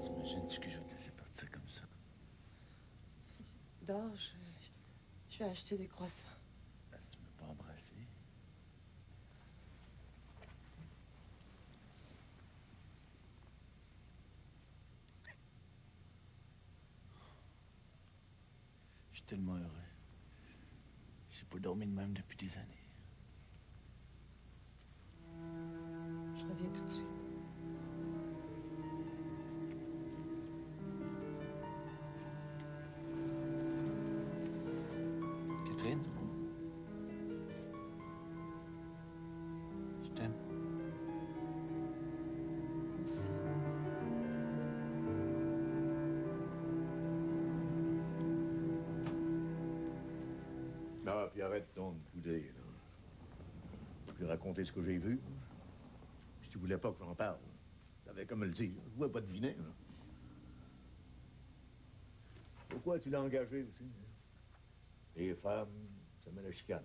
T'imagines-tu que je vais te laisser partir comme ça? Dors, je vais acheter des croissants. Est-ce que tu m'as pas embrassé? Je suis tellement heureux. J'ai pas dormi de même depuis des années. Je reviens tout de suite. Catherine? Je t'aime. Ah, puis arrête donc de bouder, là. Je vais raconter ce que j'ai vu. Si tu voulais pas que j'en parle, t'avais qu'à me le dire. Je pouvais pas deviner, là. Pourquoi tu l'as engagé aussi? Les femmes, ça met la chicane.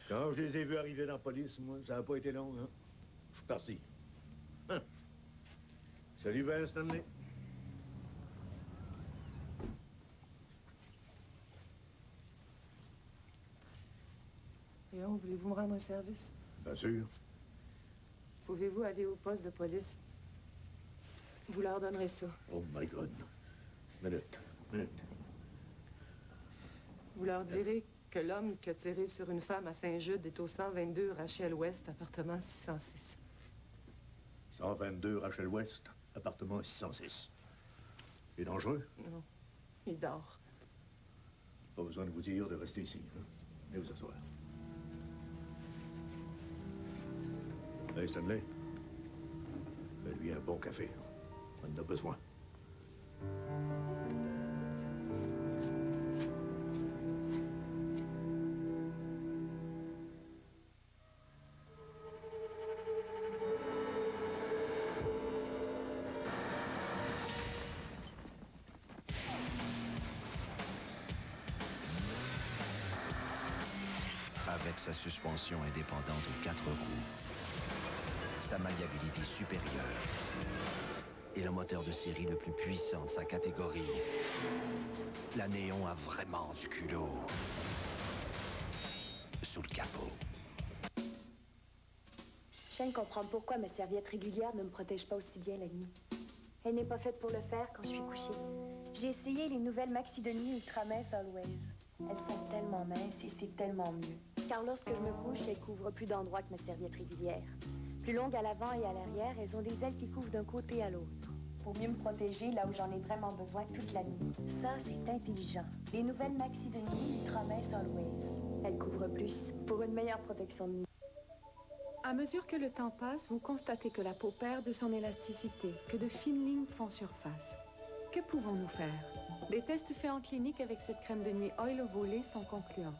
Quand je les ai vus arriver dans la police, moi, ça n'a pas été long, hein. Je suis parti. Hein. Salut, Ben Stanley. Léon, voulez-vous me rendre un service? Bien sûr. Pouvez-vous aller au poste de police? Vous leur donnerez ça. Oh, my God. Minute. Vous leur direz que l'homme qui a tiré sur une femme à Saint-Jude est au 122 Rachel West, appartement 606. 122 Rachel West, appartement 606. Il est dangereux? Non, il dort. Pas besoin de vous dire de rester ici. Hein? Venez vous asseoir. Hey, Stanley. Fais-lui un bon café. On en a besoin. Avec sa suspension indépendante aux 4 roues, sa maniabilité supérieure et le moteur de série le plus puissant de sa catégorie, la Néon a vraiment du culot sous le capot. Je viens de comprendre pourquoi ma serviette régulière ne me protège pas aussi bien la nuit. Elle n'est pas faite pour le faire quand je suis couchée. J'ai essayé les nouvelles Maxi de nuit Ultra minces Always. Elles sont tellement minces et c'est tellement mieux. Car lorsque je me couche, elles couvrent plus d'endroits que ma serviette régulière. Plus longues à l'avant et à l'arrière, elles ont des ailes qui couvrent d'un côté à l'autre. Pour mieux me protéger là où j'en ai vraiment besoin toute la nuit. Ça, c'est intelligent. Les nouvelles Maxi de nuit Ultra minces Always. Elles couvrent plus pour une meilleure protection de nuit. À mesure que le temps passe, vous constatez que la peau perd de son élasticité, que de fines lignes font surface. Que pouvons-nous faire? Les tests faits en clinique avec cette crème de nuit Oil of Olay sont concluants.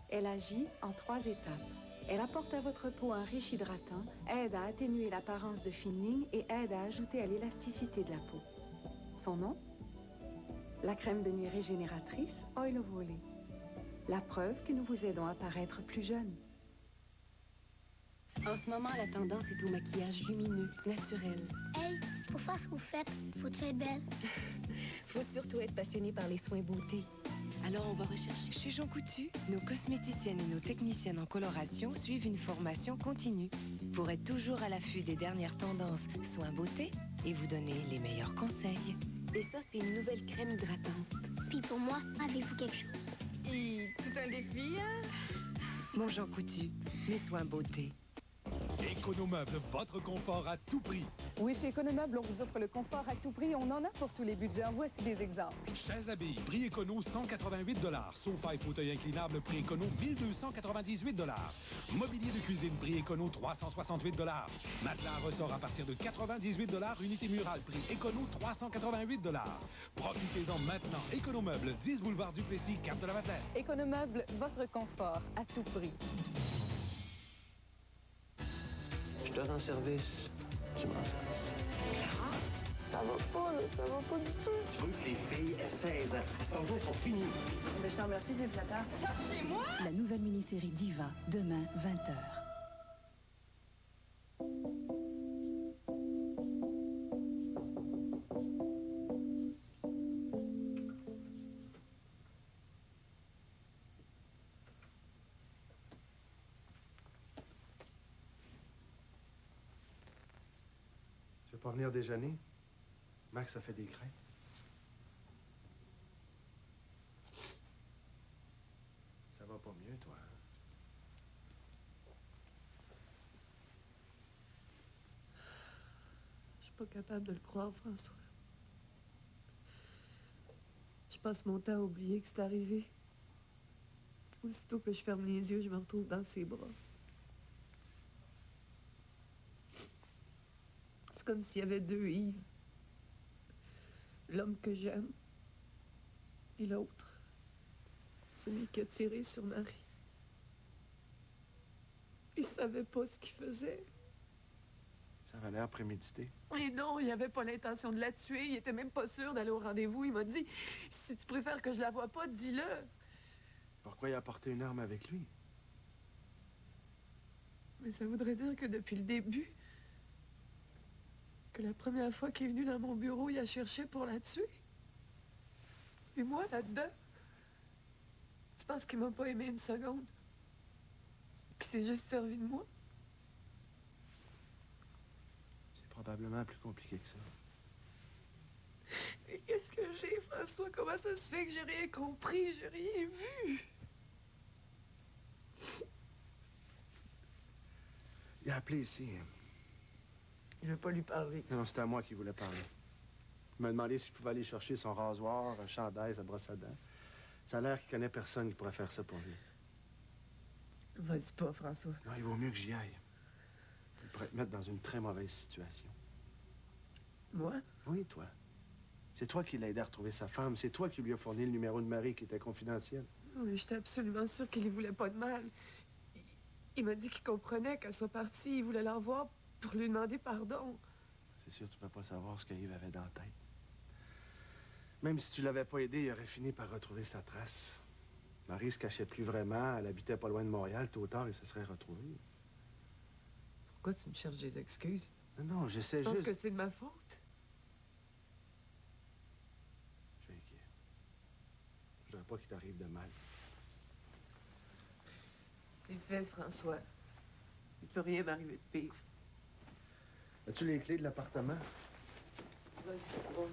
Elle agit en 3 étapes. Elle apporte à votre peau un riche hydratant, aide à atténuer l'apparence de fines lignes et aide à ajouter à l'élasticité de la peau. Son nom? La crème de nuit régénératrice Oil of Olay. La preuve que nous vous aidons à paraître plus jeune. En ce moment, la tendance est au maquillage lumineux, naturel. Hey, pour faire ce que vous faites, faut-tu être belle? Faut surtout être passionné par les soins beauté. Alors, on va rechercher. Chez Jean Coutu, nos cosméticiennes et nos techniciennes en coloration suivent une formation continue pour être toujours à l'affût des dernières tendances soins beauté et vous donner les meilleurs conseils. Et ça, c'est une nouvelle crème hydratante. Puis pour moi, avez-vous quelque chose? Et tout un défi, hein? Mon Jean Coutu, les soins beauté. Économeuble, votre confort à tout prix. Oui, chez Économeuble, on vous offre le confort à tout prix. On en a pour tous les budgets. En voici des exemples. Chaises à billes, prix écono 188 $. Sofa et fauteuil inclinable, prix écono 1298 $. Mobilier de cuisine, prix écono 368 $. Matelas ressort à partir de 98 $. Unité murale, prix écono 388 $. Profitez-en maintenant. Économeuble, 10 boulevard Duplessis, Cap de la Madeleine. Économeuble, votre confort à tout prix. Je te rends service, tu m'en service. Clara, ça va pas, là, ça va pas du tout. Tu veux que les filles aient 16 ans. Ces temps-là, sont finis. Mais je te remercie, c'est flatteur. Chez moi? La nouvelle mini-série Diva, demain, 20h. Tu veux pas venir déjeuner? Max a fait des crêpes. Ça va pas mieux, toi, hein? Je suis pas capable de le croire, François. Je passe mon temps à oublier que c'est arrivé. Aussitôt que je ferme les yeux, je me retrouve dans ses bras. C'est comme s'il y avait 2 Yves. L'homme que j'aime et l'autre, celui qui a tiré sur Marie. Il savait pas ce qu'il faisait. Ça avait l'air prémédité. Et non, il avait pas l'intention de la tuer. Il était même pas sûr d'aller au rendez-vous. Il m'a dit, si tu préfères que je la voie pas, dis-le. Pourquoi il a porté une arme avec lui? Mais ça voudrait dire que depuis le début, que la première fois qu'il est venu dans mon bureau, il a cherché pour la tuer. Et moi, là-dedans, tu penses qu'il m'a pas aimé une seconde? Qu'il s'est juste servi de moi? C'est probablement plus compliqué que ça. Et qu'est-ce que j'ai, François? Comment ça se fait que j'ai rien compris? J'ai rien vu? Il a appelé ici. Il veut pas lui parler. Non, c'était à moi qui voulais parler. Il m'a demandé si je pouvais aller chercher son rasoir, un chandail, sa brosse à dents. Ça a l'air qu'il connaît personne qui pourrait faire ça pour lui. Vas-y pas, François. Non, il vaut mieux que j'y aille. Il pourrait te mettre dans une très mauvaise situation. Moi? Oui, toi. C'est toi qui l'as aidé à retrouver sa femme. C'est toi qui lui as fourni le numéro de Marie qui était confidentiel. Oui, j'étais absolument sûre qu'il ne voulait pas de mal. Il m'a dit qu'il comprenait qu'elle soit partie. Il voulait la revoir pour lui demander pardon. C'est sûr que tu peux pas savoir ce qu'Yves avait dans la tête. Même si tu l'avais pas aidé, il aurait fini par retrouver sa trace. Marie se cachait plus vraiment. Elle habitait pas loin de Montréal. Tôt ou tard, il se serait retrouvé. Pourquoi tu me cherches des excuses? Non, j'essaie Je pense juste... que c'est de ma faute. Je suis inquiet. Je voudrais pas qu'il t'arrive de mal. C'est fait, François. Il peut rien m'arriver de pire. As-tu les clés de l'appartement? Vas-y, bon.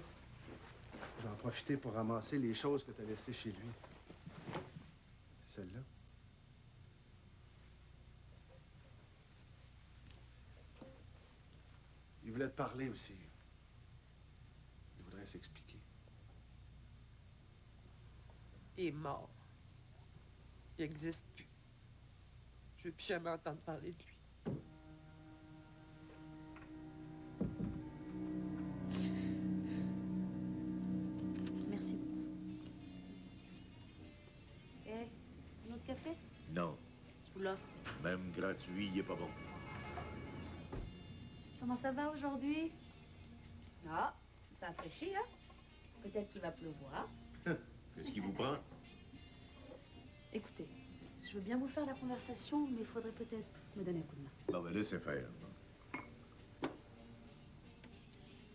Je vais en profiter pour ramasser les choses que tu as laissées chez lui. C'est celle-là. Il voulait te parler aussi. Il voudrait s'expliquer. Il est mort. Il n'existe plus. Je veux plus jamais entendre parler de lui. Merci beaucoup. Eh, un autre café? Non. Je vous l'offre. Même gratuit, il est pas bon. Comment ça va aujourd'hui? Ah, ça a fraîchi, hein? Peut-être qu'il va pleuvoir. Qu'est-ce qui vous prend? Écoutez, je veux bien vous faire la conversation, mais il faudrait peut-être me donner un coup de main. Bon, ben laissez faire.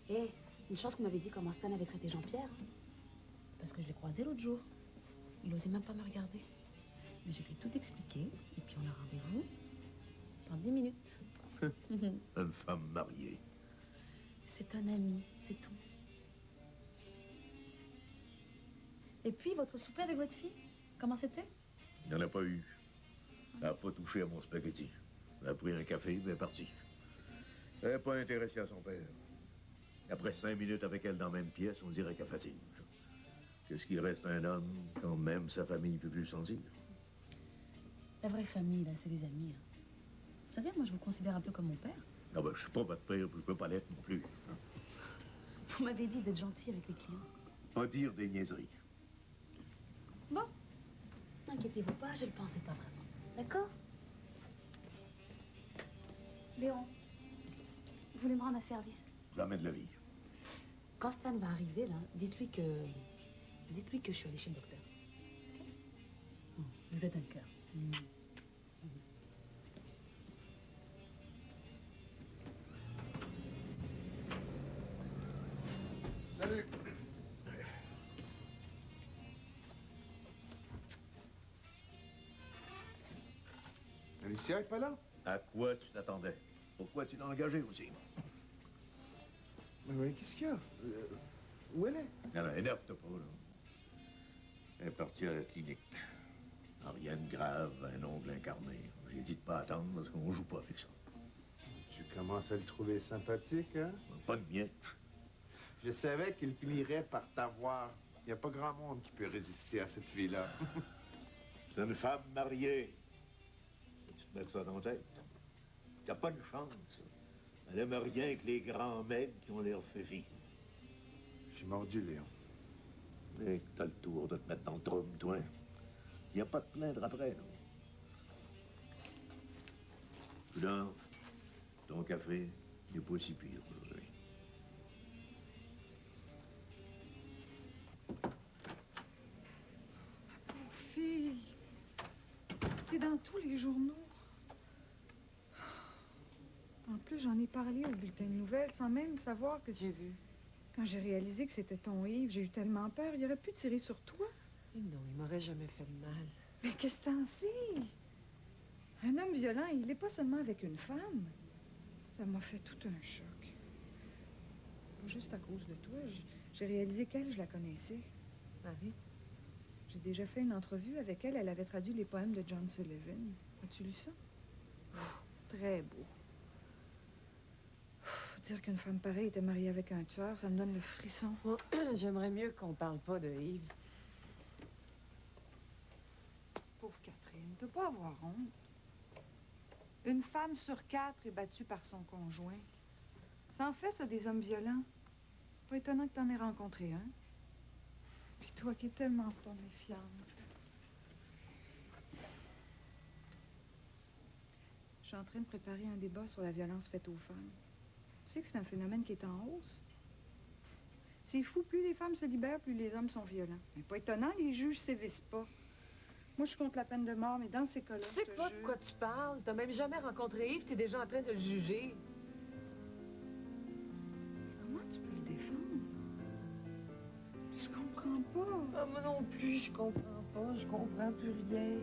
Eh, une chance que vous m'avez dit comment Stan avait traité Jean-Pierre. Parce que je l'ai croisé l'autre jour. Il n'osait même pas me regarder. Mais je lui ai tout expliqué, et puis on a rendez-vous dans 10 minutes. Une femme mariée. C'est un ami, c'est tout. Et puis, votre souper avec votre fille, comment c'était? Il n'y en a pas eu. Elle n'a pas touché à mon spaghetti. Elle a pris un café, mais est partie. Elle n'est pas intéressée à son père. Après 5 minutes avec elle dans la même pièce, on dirait qu'elle fatigue. Qu'est-ce qu'il reste à un homme quand même sa famille ne peut plus le sentir? La vraie famille, là, c'est les amis. Hein. Vous savez, moi, je vous considère un peu comme mon père. Ah ben, je suis pas votre père, puis je peux pas l'être non plus. Vous m'avez dit d'être gentil avec les clients. Pas dire des niaiseries. Bon, n'inquiétez-vous pas, je le pensais pas vraiment. D'accord? Léon, vous voulez me rendre un service? Jamais de la vie. Quand Stan va arriver, là, dites-lui que je suis allée chez le docteur. Ok? Vous êtes un cœur. Salut. Alicia est pas là? À quoi tu t'attendais? Pourquoi tu l'as engagée aussi? Mais oui, qu'est-ce qu'il y a? Où elle est? Non, énerve-toi pas, là. Elle est partie à la clinique. Rien de grave, un ongle incarné. J'ai dit de pas attendre parce qu'on joue pas avec ça. Tu commences à le trouver sympathique, hein? Pas de mien. Je savais qu'il finirait par t'avoir. Il n'y a pas grand monde qui peut résister à cette fille-là. C'est une femme mariée. Tu te mets ça dans la tête. T'as pas de chance. Elle aime rien que les grands mecs qui ont l'air féfis. J'ai mordu, Léon. Et que t'as le tour de te mettre dans le trouble, toi. Il n'y a pas de plaindre après, non? Là, ton café n'est pas si pire aujourd'hui. Pauvre fille. C'est dans tous les journaux. En plus, j'en ai parlé au bulletin de nouvelles sans même savoir que j'ai vu. Quand j'ai réalisé que c'était ton Yves, j'ai eu tellement peur. Il aurait pu tirer sur toi. Non, il m'aurait jamais fait de mal. Mais qu'est-ce que t'en sais? Un homme violent, il n'est pas seulement avec une femme. Ça m'a fait tout un choc. Pas juste à cause de toi. J'ai réalisé qu'elle, je la connaissais. Marie? J'ai déjà fait une entrevue avec elle. Elle avait traduit les poèmes de John Sullivan. As-tu lu ça? Très beau. Dire qu'une femme pareille était mariée avec un tueur, ça me donne le frisson. Oh, j'aimerais mieux qu'on parle pas de Yves. Pauvre Catherine, de pas avoir honte. Une femme sur 4 est battue par son conjoint. Ça en fait, ça, des hommes violents. Pas étonnant que t'en aies rencontré un. Puis toi qui es tellement pas méfiante. Je suis en train de préparer un débat sur la violence faite aux femmes. Tu sais que c'est un phénomène qui est en hausse. C'est fou, plus les femmes se libèrent, plus les hommes sont violents. Mais pas étonnant, les juges sévissent pas. Moi, je suis contre la peine de mort, mais dans ces cas-là, Tu sais pas de quoi tu parles. T'as même jamais rencontré Yves, t'es déjà en train de le juger. Comment tu peux le défendre? Je comprends pas. Ah, moi non plus, je comprends pas. Je comprends plus rien.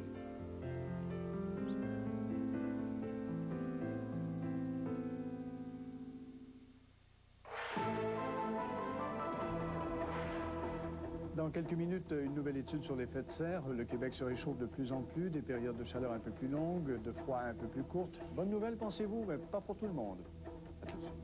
Dans quelques minutes, une nouvelle étude sur l'effet de serre. Le Québec se réchauffe de plus en plus, des périodes de chaleur un peu plus longues, de froid un peu plus courtes. Bonne nouvelle, pensez-vous, mais pas pour tout le monde. À tout de suite.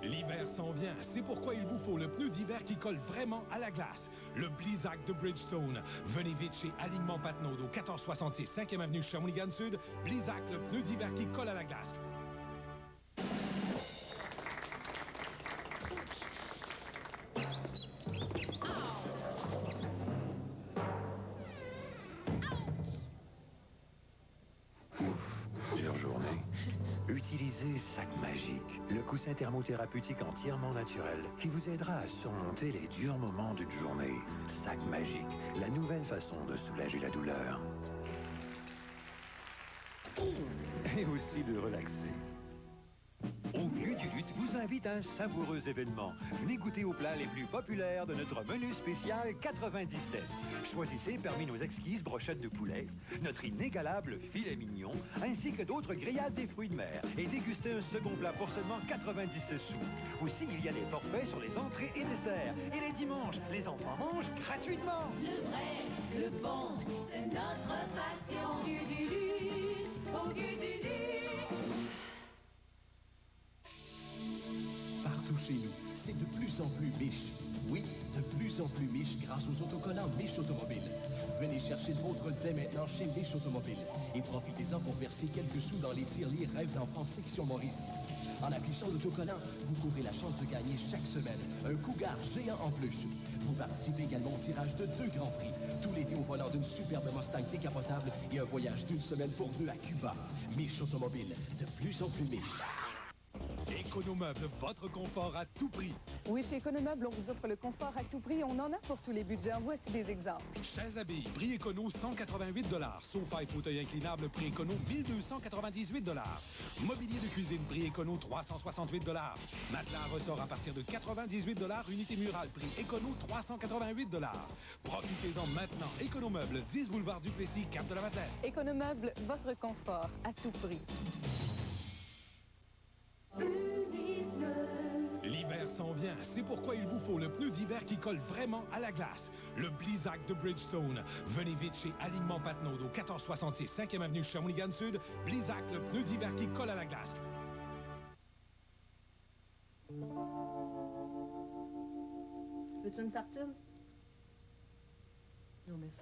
L'hiver s'en vient, c'est pourquoi il vous faut le pneu d'hiver qui colle vraiment à la glace. Le Blizzak de Bridgestone. Venez vite chez Alignement Patnaud au 1466 5e avenue Shawinigan-Sud. Blizzak, le pneu d'hiver qui colle à la glace. Dure journée. Utilisez Sac Magique, le coussin thermothérapeutique entièrement naturel qui vous aidera à surmonter les durs moments d'une journée. Sac Magique, la nouvelle façon de soulager la douleur. Et aussi de relaxer. Au Glu du Lutte vous invite à un savoureux événement. Venez goûter aux plats les plus populaires de notre menu spécial 97. Choisissez parmi nos exquises brochettes de poulet, notre inégalable filet mignon, ainsi que d'autres grillades et fruits de mer. Et dégustez un second plat pour seulement 96 sous. Aussi, il y a des forfaits sur les entrées et desserts. Et les dimanches, les enfants mangent gratuitement. Le vrai, le bon, c'est notre passion. Au Glu du Lutte, au Glu du Lutte. Partout chez nous, c'est de plus en plus Mich. Oui, de plus en plus Mich grâce aux autocollants Mich Automobile. Venez chercher le vôtre dès maintenant chez Mich Automobile et profitez-en pour verser quelques sous dans les tirelires Rêve d'enfant section Maurice. En affichant l'autocollant, vous courez la chance de gagner chaque semaine un Cougar géant en plus. Vous participez également au tirage de 2 grands prix, tout l'été au volant d'une superbe Mustang décapotable et un voyage d'une semaine pour 2 à Cuba. Mich Automobile, de plus en plus Mich. Économeuble, votre confort à tout prix. Oui, chez Économeuble, on vous offre le confort à tout prix. On en a pour tous les budgets. Voici des exemples. Chaises à billes, prix écono 188 $. Sofa et fauteuil inclinable, prix écono 1298 $. Mobilier de cuisine, prix écono 368 $. Matelas à ressort à partir de 98 $. Unité murale, prix écono 388 $. Profitez-en maintenant. Économeuble, 10 boulevard Duplessis, Cap de la Madeleine. Économeuble, votre confort à tout prix. L'hiver s'en vient, c'est pourquoi il vous faut le pneu d'hiver qui colle vraiment à la glace. Le Blizzak de Bridgestone. Venez vite chez Alignement Patnaud au 1466 5e avenue Shawinigan-Sud. Blizzak, le pneu d'hiver qui colle à la glace. Veux-tu une tartine? Non, merci.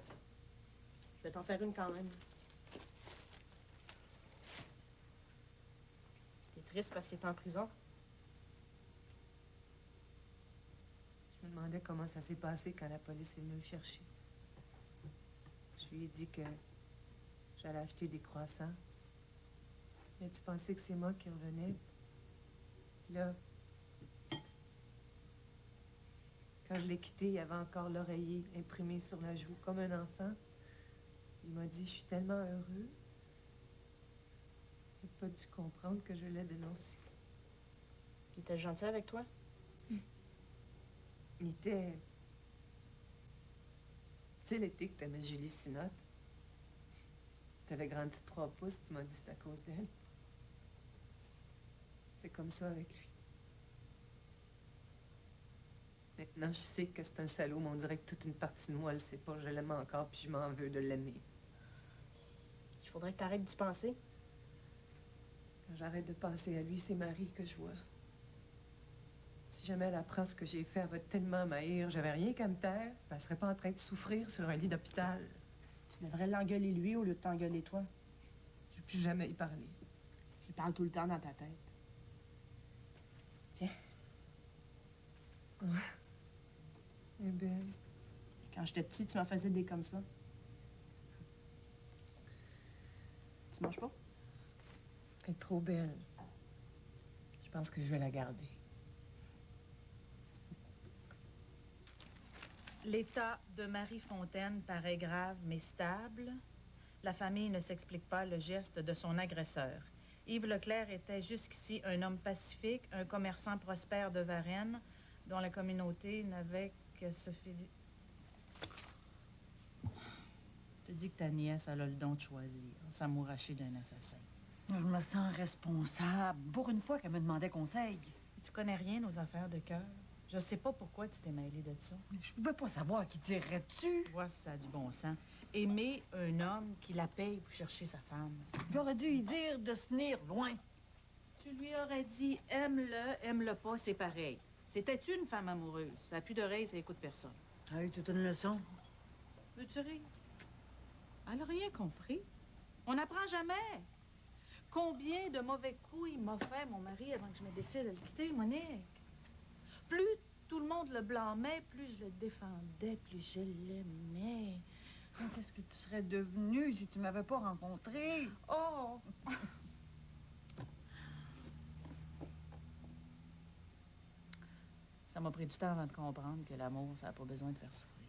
Je vais t'en faire une quand même. T'es triste parce qu'il est en prison? Je me demandais comment ça s'est passé quand la police est venue le chercher. Je lui ai dit que j'allais acheter des croissants. Mais tu pensais que c'est moi qui revenais? Là, quand je l'ai quitté, il y avait encore l'oreiller imprimé sur la joue, comme un enfant. Il m'a dit, je suis tellement heureux. Il n'a pas dû comprendre que je l'ai dénoncé. Il était gentil avec toi? Il était... Tu sais, l'été que t'aimais Julie Sinotte? T'avais grandi de 3 pouces, tu m'as dit que c'était à cause d'elle. C'est comme ça avec lui. Maintenant, je sais que c'est un salaud, mais on dirait que toute une partie de moi, elle sait pas, je l'aime encore, puis je m'en veux de l'aimer. Il faudrait que t'arrêtes d'y penser. Quand j'arrête de penser à lui, c'est Marie que je vois. Si jamais elle apprend ce que j'ai fait, elle va tellement m'haïr. J'avais rien qu'à me taire, puis elle serait pas en train de souffrir sur un lit d'hôpital. Tu devrais l'engueuler lui au lieu de t'engueuler toi. Je vais plus jamais y parler. Tu lui parles tout le temps dans ta tête. Tiens. Ouais. Elle est belle. Quand j'étais petite, tu m'en faisais des comme ça. Tu manges pas? Elle est trop belle. Je pense que je vais la garder. L'état de Marie Fontaine paraît grave mais stable. La famille ne s'explique pas le geste de son agresseur. Yves Leclerc était jusqu'ici un homme pacifique, un commerçant prospère de Varennes, dont la communauté n'avait que se féliciter. Je te dis que ta nièce, elle a le don de choisir, s'amouracher d'un assassin. Je me sens responsable. Pour une fois qu'elle me demandait conseil. Tu connais rien aux affaires de cœur. Je sais pas pourquoi tu t'es mêlé de ça. Je pouvais pas savoir qui tirerait-tu. Vois si ça a du bon sens. Aimer un homme qui la paye pour chercher sa femme. J'aurais dû lui dire de se tenir loin. Tu lui aurais dit aime-le pas, c'est pareil. C'était une femme amoureuse. Ça n'a plus d'oreilles, ça écoute personne. Ça a eu toute une leçon. Veux-tu rire? Elle n'a rien compris. On n'apprend jamais. Combien de mauvais coups il m'a fait, mon mari, avant que je me décide à le quitter, Monique? Plus tout le monde le blâmait, plus je le défendais, plus je l'aimais. Qu'est-ce que tu serais devenue si tu m'avais pas rencontré? Oh! Ça m'a pris du temps avant de comprendre que l'amour, ça n'a pas besoin de faire souffrir.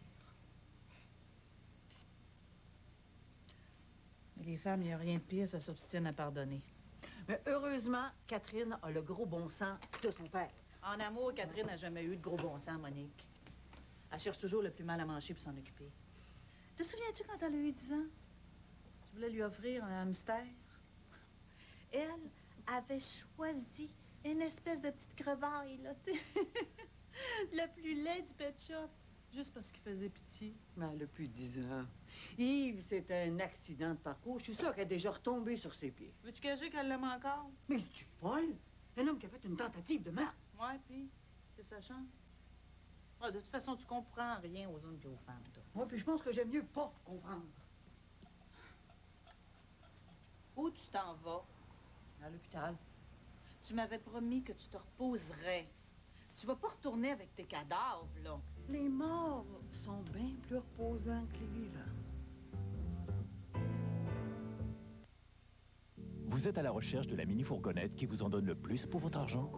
Mais les femmes, il n'y a rien de pire, ça s'obstine à pardonner. Mais heureusement, Catherine a le gros bon sens de son père. En amour, Catherine n'a jamais eu de gros bon sens, Monique. Elle cherche toujours le plus mal à manger pour s'en occuper. Te souviens-tu quand elle a eu 10 ans? Tu voulais lui offrir un hamster? Elle avait choisi une espèce de petite crevaille, là, tu sais. Le plus laid du pet shop. Juste parce qu'il faisait pitié. Mais elle a plus de 10 ans. Yves, c'était un accident de parcours. Je suis sûre qu'elle est déjà retombée sur ses pieds. Veux-tu cacher qu'elle l'aime encore? Mais es-tu folle? Un homme qui a fait une tentative de meurtre. Ouais, puis, c'est sa chance. Ah, de toute façon, tu comprends rien aux hommes et aux femmes, toi. Moi, puis je pense que j'aime mieux pas comprendre. Où tu t'en vas? À l'hôpital. Tu m'avais promis que tu te reposerais. Tu vas pas retourner avec tes cadavres, là. Les morts sont bien plus reposants que les vivants. Vous êtes à la recherche de la mini-fourgonnette qui vous en donne le plus pour votre argent?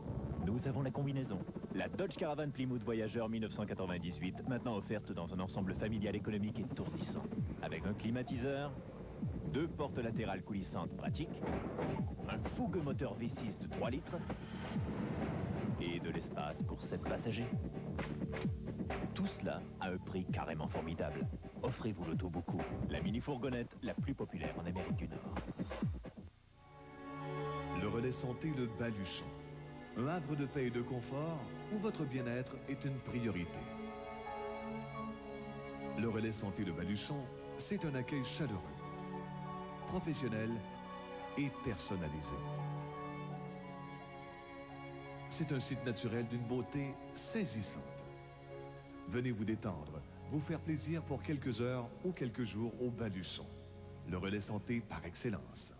Nous avons la combinaison. La Dodge Caravan Plymouth Voyageur 1998, maintenant offerte dans un ensemble familial économique étourdissant. Avec un climatiseur, 2 portes latérales coulissantes pratiques, un fougueux moteur V6 de 3 litres et de l'espace pour 7 passagers. Tout cela à un prix carrément formidable. Offrez-vous l'auto beaucoup, la mini-fourgonnette la plus populaire en Amérique du Nord. Le relais santé Le Baluchon. Un havre de paix et de confort où votre bien-être est une priorité. Le relais santé Le Baluchon, c'est un accueil chaleureux, professionnel et personnalisé. C'est un site naturel d'une beauté saisissante. Venez vous détendre, vous faire plaisir pour quelques heures ou quelques jours au Baluchon. Le relais santé par excellence.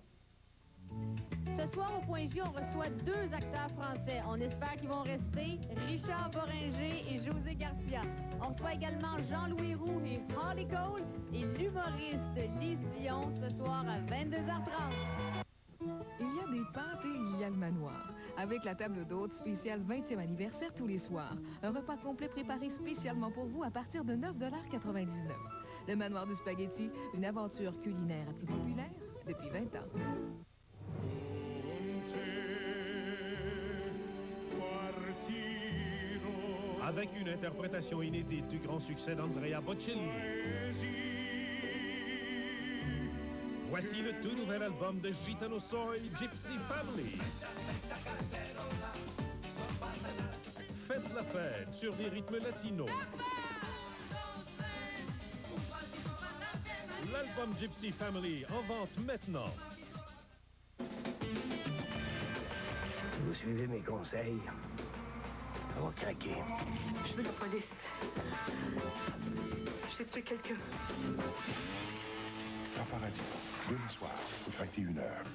Ce soir, au Point J, on reçoit 2 acteurs français. On espère qu'ils vont rester, Richard Boringer et José Garcia. On reçoit également Jean-Louis Roux et Holly Cole et l'humoriste Lise Dion ce soir à 22h30. Il y a des pâtes et il y a le manoir. Avec la table d'hôte spéciale 20e anniversaire tous les soirs. Un repas complet préparé spécialement pour vous à partir de 9,99 $. Le manoir du spaghetti, une aventure culinaire plus populaire depuis 20 ans. Avec une interprétation inédite du grand succès d'Andrea Bocelli. Voici le tout nouvel album de Gitano Soy, Gypsy Family. Faites la fête sur des rythmes latinos. L'album Gypsy Family en vente maintenant. Si vous suivez mes conseils, ça va craquer. Je veux la police. J'ai tué quelqu'un. En paradis, demain soir, au 21h.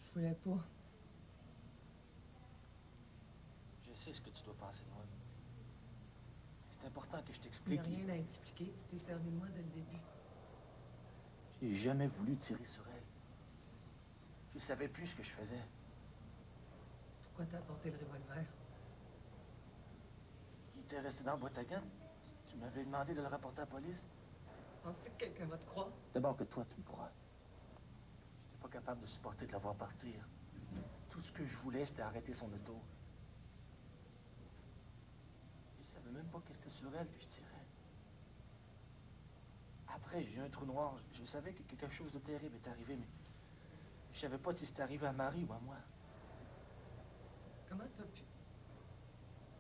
Je voulais pas. Je sais ce que tu dois penser de moi. C'est important que je Il n'y t'explique. a rien à expliquer. Tu t'es servi de moi dès le début. J'ai jamais voulu tirer sur elle. Je savais plus ce que je faisais. Pourquoi t'as apporté le revolver? Il était resté dans la boîte à gants. Tu m'avais demandé de le rapporter à la police. Penses-tu que quelqu'un va te croire? D'abord que toi, tu me crois. J'étais pas capable de supporter de la voir partir. Tout ce que je voulais, c'était arrêter son auto. Je savais même pas que c'était sur elle que je tirais. Après, j'ai eu un trou noir. Je savais que quelque chose de terrible est arrivé, mais je savais pas si c'était arrivé à Marie ou à moi. Comment t'as pu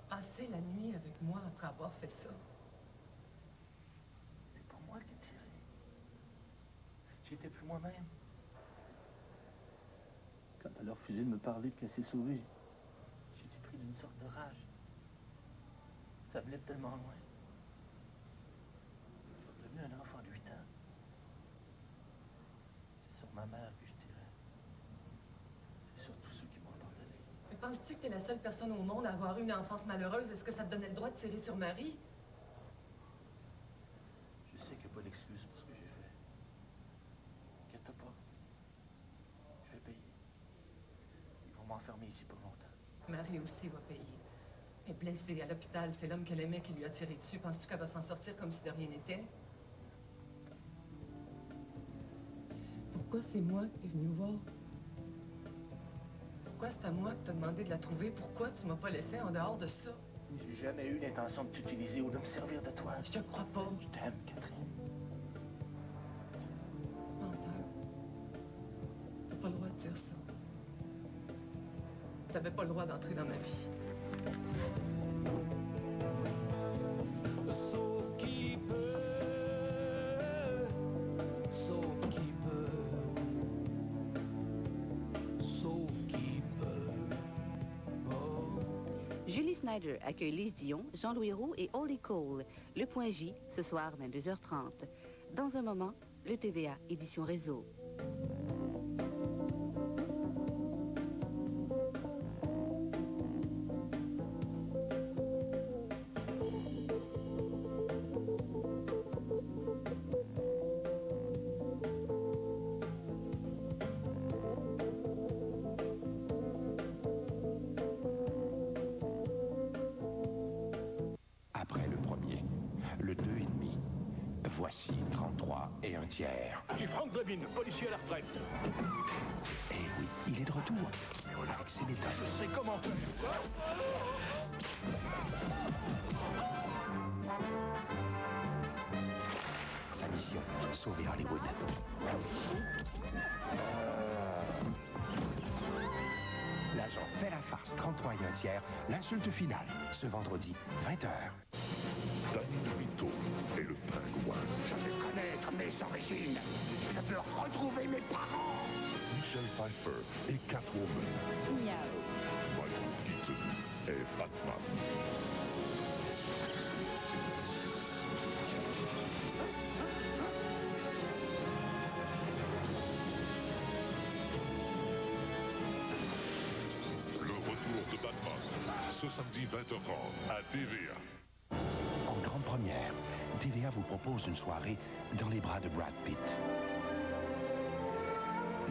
passer la nuit avec moi après avoir fait ça? C'est pas moi qui ai tiré. J'étais plus moi-même. Quand elle a refusé de me parler puis qu'elle s'est sauvée, j'étais pris d'une sorte de rage. Ça venait de tellement loin. Je suis devenu un enfant de 8 ans. C'est sur ma mère que je tirais. C'est sur tous ceux qui m'ont abandonné. Mais penses-tu que t'es la seule personne au monde à avoir eu une enfance malheureuse? Est-ce que ça te donnait le droit de tirer sur Marie? Je sais qu'il n'y a pas d'excuse pour ce que j'ai fait. Inquiète-toi pas. Je vais payer. Ils vont m'enfermer ici pour longtemps. Marie aussi va payer. Elle est blessée à l'hôpital. C'est l'homme qu'elle aimait qui lui a tiré dessus. Penses-tu qu'elle va s'en sortir comme si de rien n'était? Pourquoi c'est moi que t'es venu voir? Pourquoi c'est à moi que t'as demandé de la trouver? Pourquoi tu m'as pas laissé en dehors de ça? J'ai jamais eu l'intention de t'utiliser ou de me servir de toi. Je te crois pas. Je t'aime, Catherine. Menteur. T'as pas le droit de dire ça. T'avais pas le droit d'entrer dans ma vie. Sauf qui peut, sauf qui peut, sauf qui peut. Oh. Julie Snyder accueille Lise Dion, Jean-Louis Roux et Holly Cole. Le Point J, ce soir, 22h30. Dans un moment, le TVA, édition réseau. Après le premier, le 2,5, voici 33 et un tiers. Je suis Frank Drebin, policier à la retraite. Eh oui, il est de retour. Avec ses méthodes. Je sais comment faire. Sa mission, sauver Hollywood. L'agent fait la farce 33 et un tiers, l'insulte finale, ce vendredi, 20h. Danny DeVito est le pingouin. Je vais connaître mes origines. Je veux retrouver mes parents. Michelle Pfeiffer est Catwoman. Miaou. Michael Keaton est Batman. Le retour de Batman, ce samedi 20h30 à TVA. En grande première, TVA vous propose une soirée dans les bras de Brad Pitt.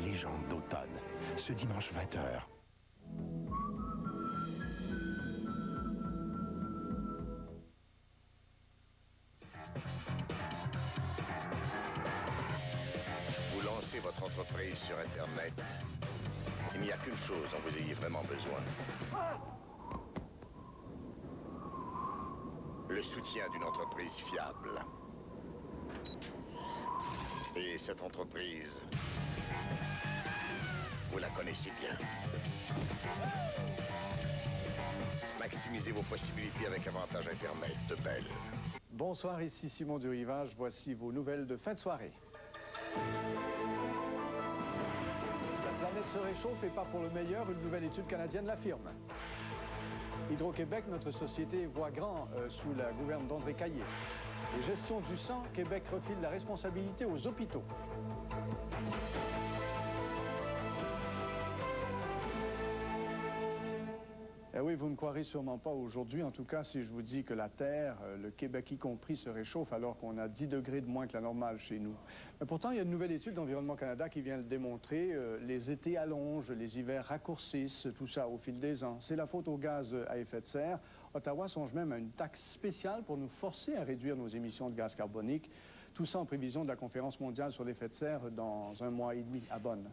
Légende d'automne, ce dimanche 20h. Vous lancez votre entreprise sur Internet. Il n'y a qu'une chose dont vous ayez vraiment besoin. Le soutien d'une entreprise fiable. Et cette entreprise, vous la connaissez bien. Maximisez vos possibilités avec Avantage Internet de Bell. Bonsoir, ici Simon du Rivage. Voici vos nouvelles de fin de soirée. La planète se réchauffe et pas pour le meilleur, une nouvelle étude canadienne l'affirme. Hydro-Québec, notre société, voit grand sous la gouverne d'André Caillé. Et gestion du sang, Québec refile la responsabilité aux hôpitaux. Eh oui, vous ne me croirez sûrement pas aujourd'hui, en tout cas, si je vous dis que la Terre, le Québec y compris, se réchauffe alors qu'on a 10 degrés de moins que la normale chez nous. Mais pourtant, il y a une nouvelle étude d'Environnement Canada qui vient le démontrer. Les étés allongent, les hivers raccourcissent, tout ça au fil des ans. C'est la faute aux gaz à effet de serre. Ottawa songe même à une taxe spéciale pour nous forcer à réduire nos émissions de gaz carbonique. Tout ça en prévision de la conférence mondiale sur l'effet de serre dans 1 mois et demi à Bonn.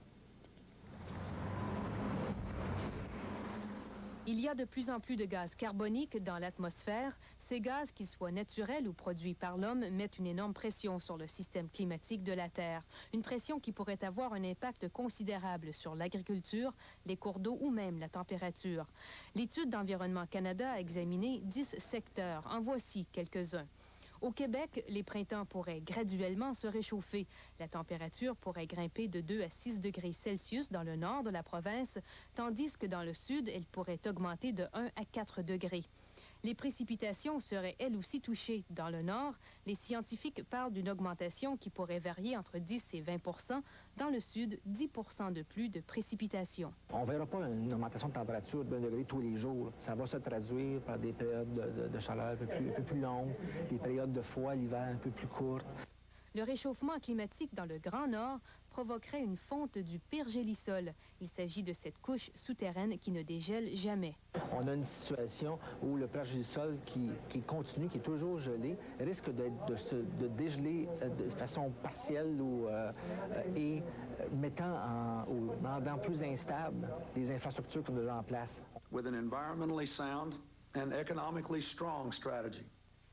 Il y a de plus en plus de gaz carboniques dans l'atmosphère. Ces gaz, qu'ils soient naturels ou produits par l'homme, mettent une énorme pression sur le système climatique de la Terre. Une pression qui pourrait avoir un impact considérable sur l'agriculture, les cours d'eau ou même la température. L'étude d'Environnement Canada a examiné 10 secteurs. En voici quelques-uns. Au Québec, les printemps pourraient graduellement se réchauffer. La température pourrait grimper de 2 à 6 degrés Celsius dans le nord de la province, tandis que dans le sud, elle pourrait augmenter de 1 à 4 degrés. Les précipitations seraient elles aussi touchées. Dans le nord, les scientifiques parlent d'une augmentation qui pourrait varier entre 10 et 20 %. Dans le sud, 10 % de plus de précipitations. On ne verra pas une augmentation de température d'1 degré tous les jours. Ça va se traduire par des périodes de chaleur un peu plus longues, des périodes de froid l'hiver un peu plus courtes. Le réchauffement climatique dans le Grand Nord provoquerait une fonte du pergélisol. Il s'agit de cette couche souterraine qui ne dégèle jamais. On a une situation où le pergélisol qui continue, qui est toujours gelé, risque de dégeler de façon partielle et rendant plus instable les infrastructures qui sont déjà en place. With an environmentally sound and economically strong strategy.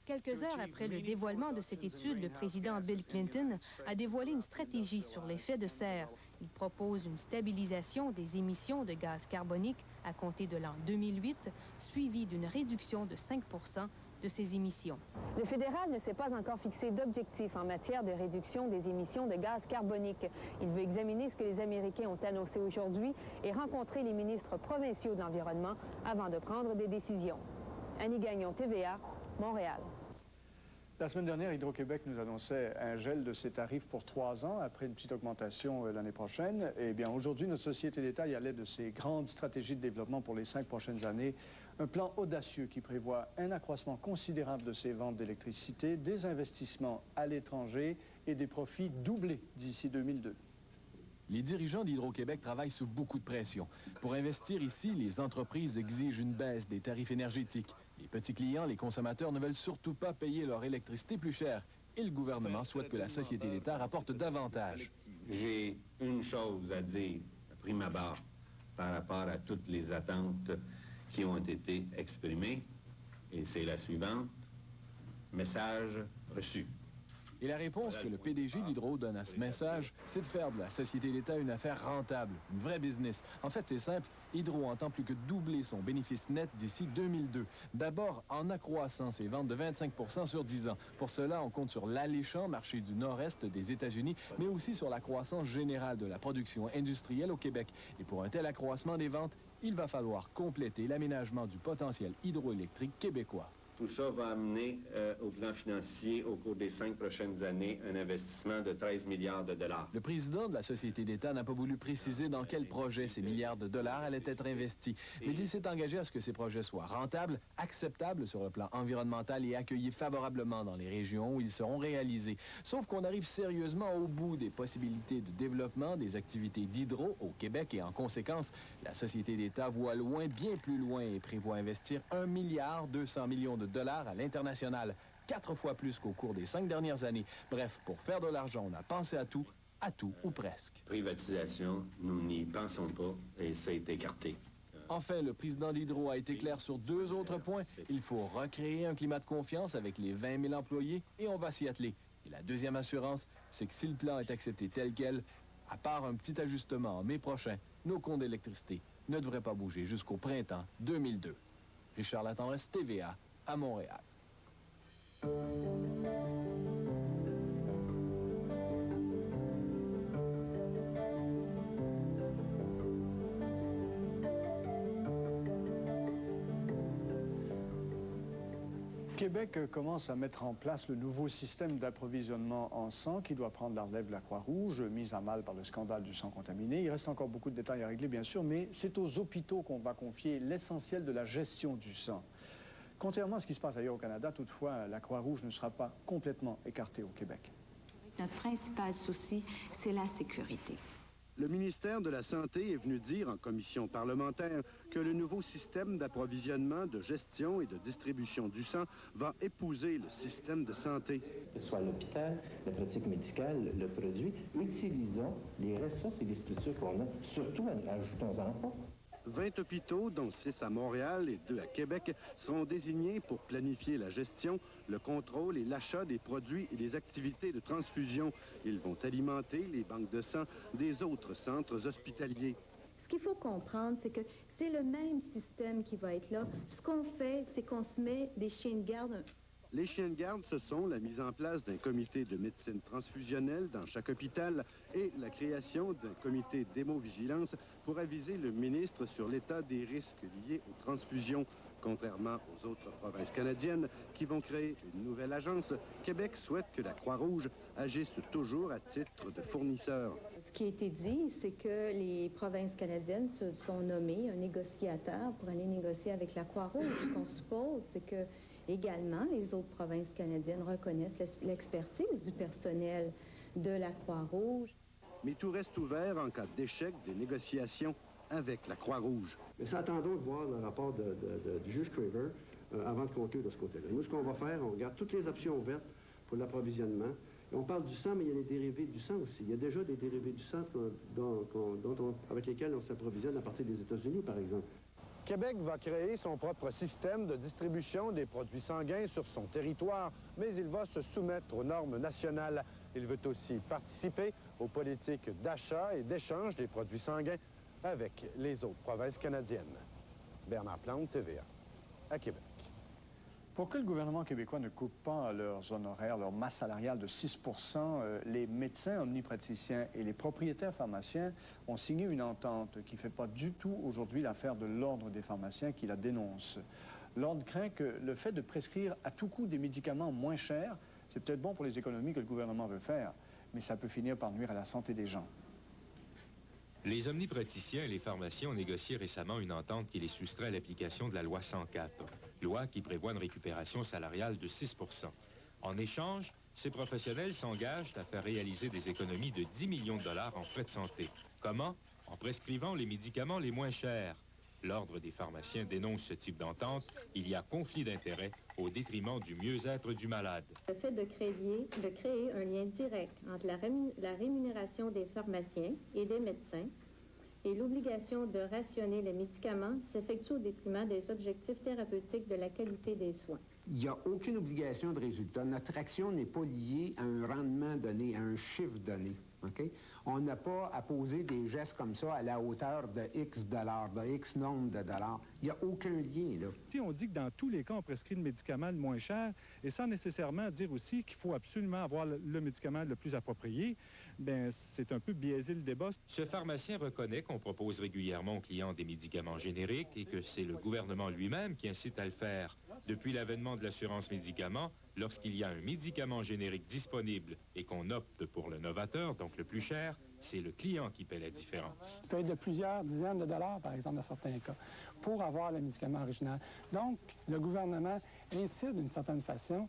Quelques heures après le dévoilement de cette étude, le président Bill Clinton a dévoilé une stratégie sur l'effet de serre. Il propose une stabilisation des émissions de gaz carbonique à compter de l'an 2008, suivie d'une réduction de 5 % de ces émissions. Le fédéral ne s'est pas encore fixé d'objectif en matière de réduction des émissions de gaz carbonique. Il veut examiner ce que les Américains ont annoncé aujourd'hui et rencontrer les ministres provinciaux de l'Environnement avant de prendre des décisions. Annie Gagnon, TVA, Montréal. La semaine dernière, Hydro-Québec nous annonçait un gel de ses tarifs pour 3 ans, après une petite augmentation l'année prochaine. Eh bien, aujourd'hui, notre société d'État y allait de ses grandes stratégies de développement pour les 5 prochaines années. Un plan audacieux qui prévoit un accroissement considérable de ses ventes d'électricité, des investissements à l'étranger et des profits doublés d'ici 2002. Les dirigeants d'Hydro-Québec travaillent sous beaucoup de pression. Pour investir ici, les entreprises exigent une baisse des tarifs énergétiques. Les petits clients, les consommateurs ne veulent surtout pas payer leur électricité plus cher. Et le gouvernement souhaite que la société d'État rapporte davantage. J'ai une chose à dire, à prime abord, par rapport à toutes les attentes qui ont été exprimées, et c'est la suivante. Message reçu. Et la réponse que le PDG d'Hydro donne à ce message, c'est de faire de la société d'État une affaire rentable, une vraie business. En fait, c'est simple, Hydro entend plus que doubler son bénéfice net d'ici 2002. D'abord, en accroissant ses ventes de 25 % sur 10 ans. Pour cela, on compte sur l'alléchant marché du nord-est des États-Unis, mais aussi sur la croissance générale de la production industrielle au Québec. Et pour un tel accroissement des ventes, il va falloir compléter l'aménagement du potentiel hydroélectrique québécois. Tout ça va amener au plan financier, au cours des 5 prochaines années, un investissement de 13 milliards de dollars. Le président de la société d'État n'a pas voulu préciser dans quel projet ces milliards de dollars allaient être investis. Mais il s'est engagé à ce que ces projets soient rentables, acceptables sur le plan environnemental et accueillis favorablement dans les régions où ils seront réalisés. Sauf qu'on arrive sérieusement au bout des possibilités de développement des activités d'hydro au Québec et en conséquence, la société d'État voit loin, bien plus loin et prévoit investir 1,2 milliard de dollars à l'international, 4 fois plus qu'au cours des 5 dernières années. Bref, pour faire de l'argent, on a pensé à tout ou presque. Privatisation, nous n'y pensons pas et c'est écarté. Enfin, le président d'Hydro a été clair sur 2 autres points. Il faut recréer un climat de confiance avec les 20 000 employés et on va s'y atteler. Et la deuxième assurance, c'est que si le plan est accepté tel quel, à part un petit ajustement en mai prochain, nos comptes d'électricité ne devraient pas bouger jusqu'au printemps 2002. Richard Latendresse, TVA, à Montréal. Québec commence à mettre en place le nouveau système d'approvisionnement en sang qui doit prendre la relève de la Croix-Rouge, mise à mal par le scandale du sang contaminé. Il reste encore beaucoup de détails à régler, bien sûr, mais c'est aux hôpitaux qu'on va confier l'essentiel de la gestion du sang. Contrairement à ce qui se passe ailleurs au Canada, toutefois, la Croix-Rouge ne sera pas complètement écartée au Québec. Notre principal souci, c'est la sécurité. Le ministère de la Santé est venu dire en commission parlementaire que le nouveau système d'approvisionnement, de gestion et de distribution du sang va épouser le système de santé. Que ce soit l'hôpital, la pratique médicale, le produit, utilisons les ressources et les structures qu'on a, surtout ajoutons-en pas. 20 hôpitaux, dont 6 à Montréal et 2 à Québec, seront désignés pour planifier la gestion, le contrôle et l'achat des produits et des activités de transfusion. Ils vont alimenter les banques de sang des autres centres hospitaliers. Ce qu'il faut comprendre, c'est que c'est le même système qui va être là. Ce qu'on fait, c'est qu'on se met des chiens de garde. Les chiens de garde, ce sont la mise en place d'un comité de médecine transfusionnelle dans chaque hôpital et la création d'un comité d'hémovigilance pour aviser le ministre sur l'état des risques liés aux transfusions. Contrairement aux autres provinces canadiennes qui vont créer une nouvelle agence, Québec souhaite que la Croix-Rouge agisse toujours à titre de fournisseur. Ce qui a été dit, c'est que les provinces canadiennes se sont nommées un négociateur pour aller négocier avec la Croix-Rouge. Ce qu'on suppose, c'est que également, les autres provinces canadiennes reconnaissent l'expertise du personnel de la Croix-Rouge. Mais tout reste ouvert en cas d'échec des négociations avec la Croix-Rouge. Mais attendons de voir le rapport du juge Craver avant de conclure de ce côté-là. Nous, ce qu'on va faire, on regarde toutes les options ouvertes pour l'approvisionnement. On parle du sang, mais il y a les dérivés du sang aussi. Il y a déjà des dérivés du sang avec lesquels on s'approvisionne à partir des États-Unis, par exemple. Québec va créer son propre système de distribution des produits sanguins sur son territoire, mais il va se soumettre aux normes nationales. Il veut aussi participer aux politiques d'achat et d'échange des produits sanguins avec les autres provinces canadiennes. Bernard Plante, TVA, à Québec. Pour que le gouvernement québécois ne coupe pas leurs honoraires, leur masse salariale de 6 %, les médecins omnipraticiens et les propriétaires pharmaciens ont signé une entente qui ne fait pas du tout aujourd'hui l'affaire de l'Ordre des pharmaciens qui la dénonce. L'Ordre craint que le fait de prescrire à tout coup des médicaments moins chers, c'est peut-être bon pour les économies que le gouvernement veut faire, mais ça peut finir par nuire à la santé des gens. Les omnipraticiens et les pharmaciens ont négocié récemment une entente qui les soustrait à l'application de la loi 104, loi qui prévoit une récupération salariale de 6 %. En échange, ces professionnels s'engagent à faire réaliser des économies de 10 millions de dollars en frais de santé. Comment? En prescrivant les médicaments les moins chers. L'Ordre des pharmaciens dénonce ce type d'entente. Il y a conflit d'intérêts au détriment du mieux-être du malade. Le fait de créer un lien direct entre la rémunération des pharmaciens et des médecins et l'obligation de rationner les médicaments s'effectue au détriment des objectifs thérapeutiques de la qualité des soins. Il n'y a aucune obligation de résultat. Notre action n'est pas liée à un rendement donné, à un chiffre donné. Okay? On n'a pas à poser des gestes comme ça à la hauteur de X dollars, de X nombre de dollars. Il n'y a aucun lien, là. Si on dit que dans tous les cas, on prescrit le médicament le moins cher, et sans nécessairement dire aussi qu'il faut absolument avoir le médicament le plus approprié, bien, c'est un peu biaiser le débat. Ce pharmacien reconnaît qu'on propose régulièrement aux clients des médicaments génériques et que c'est le gouvernement lui-même qui incite à le faire. Depuis l'avènement de l'assurance médicaments, lorsqu'il y a un médicament générique disponible et qu'on opte pour le novateur, donc le plus cher, c'est le client qui paie la différence. Il peut être de plusieurs dizaines de dollars, par exemple, dans certains cas, pour avoir le médicament original. Donc, le gouvernement incite d'une certaine façon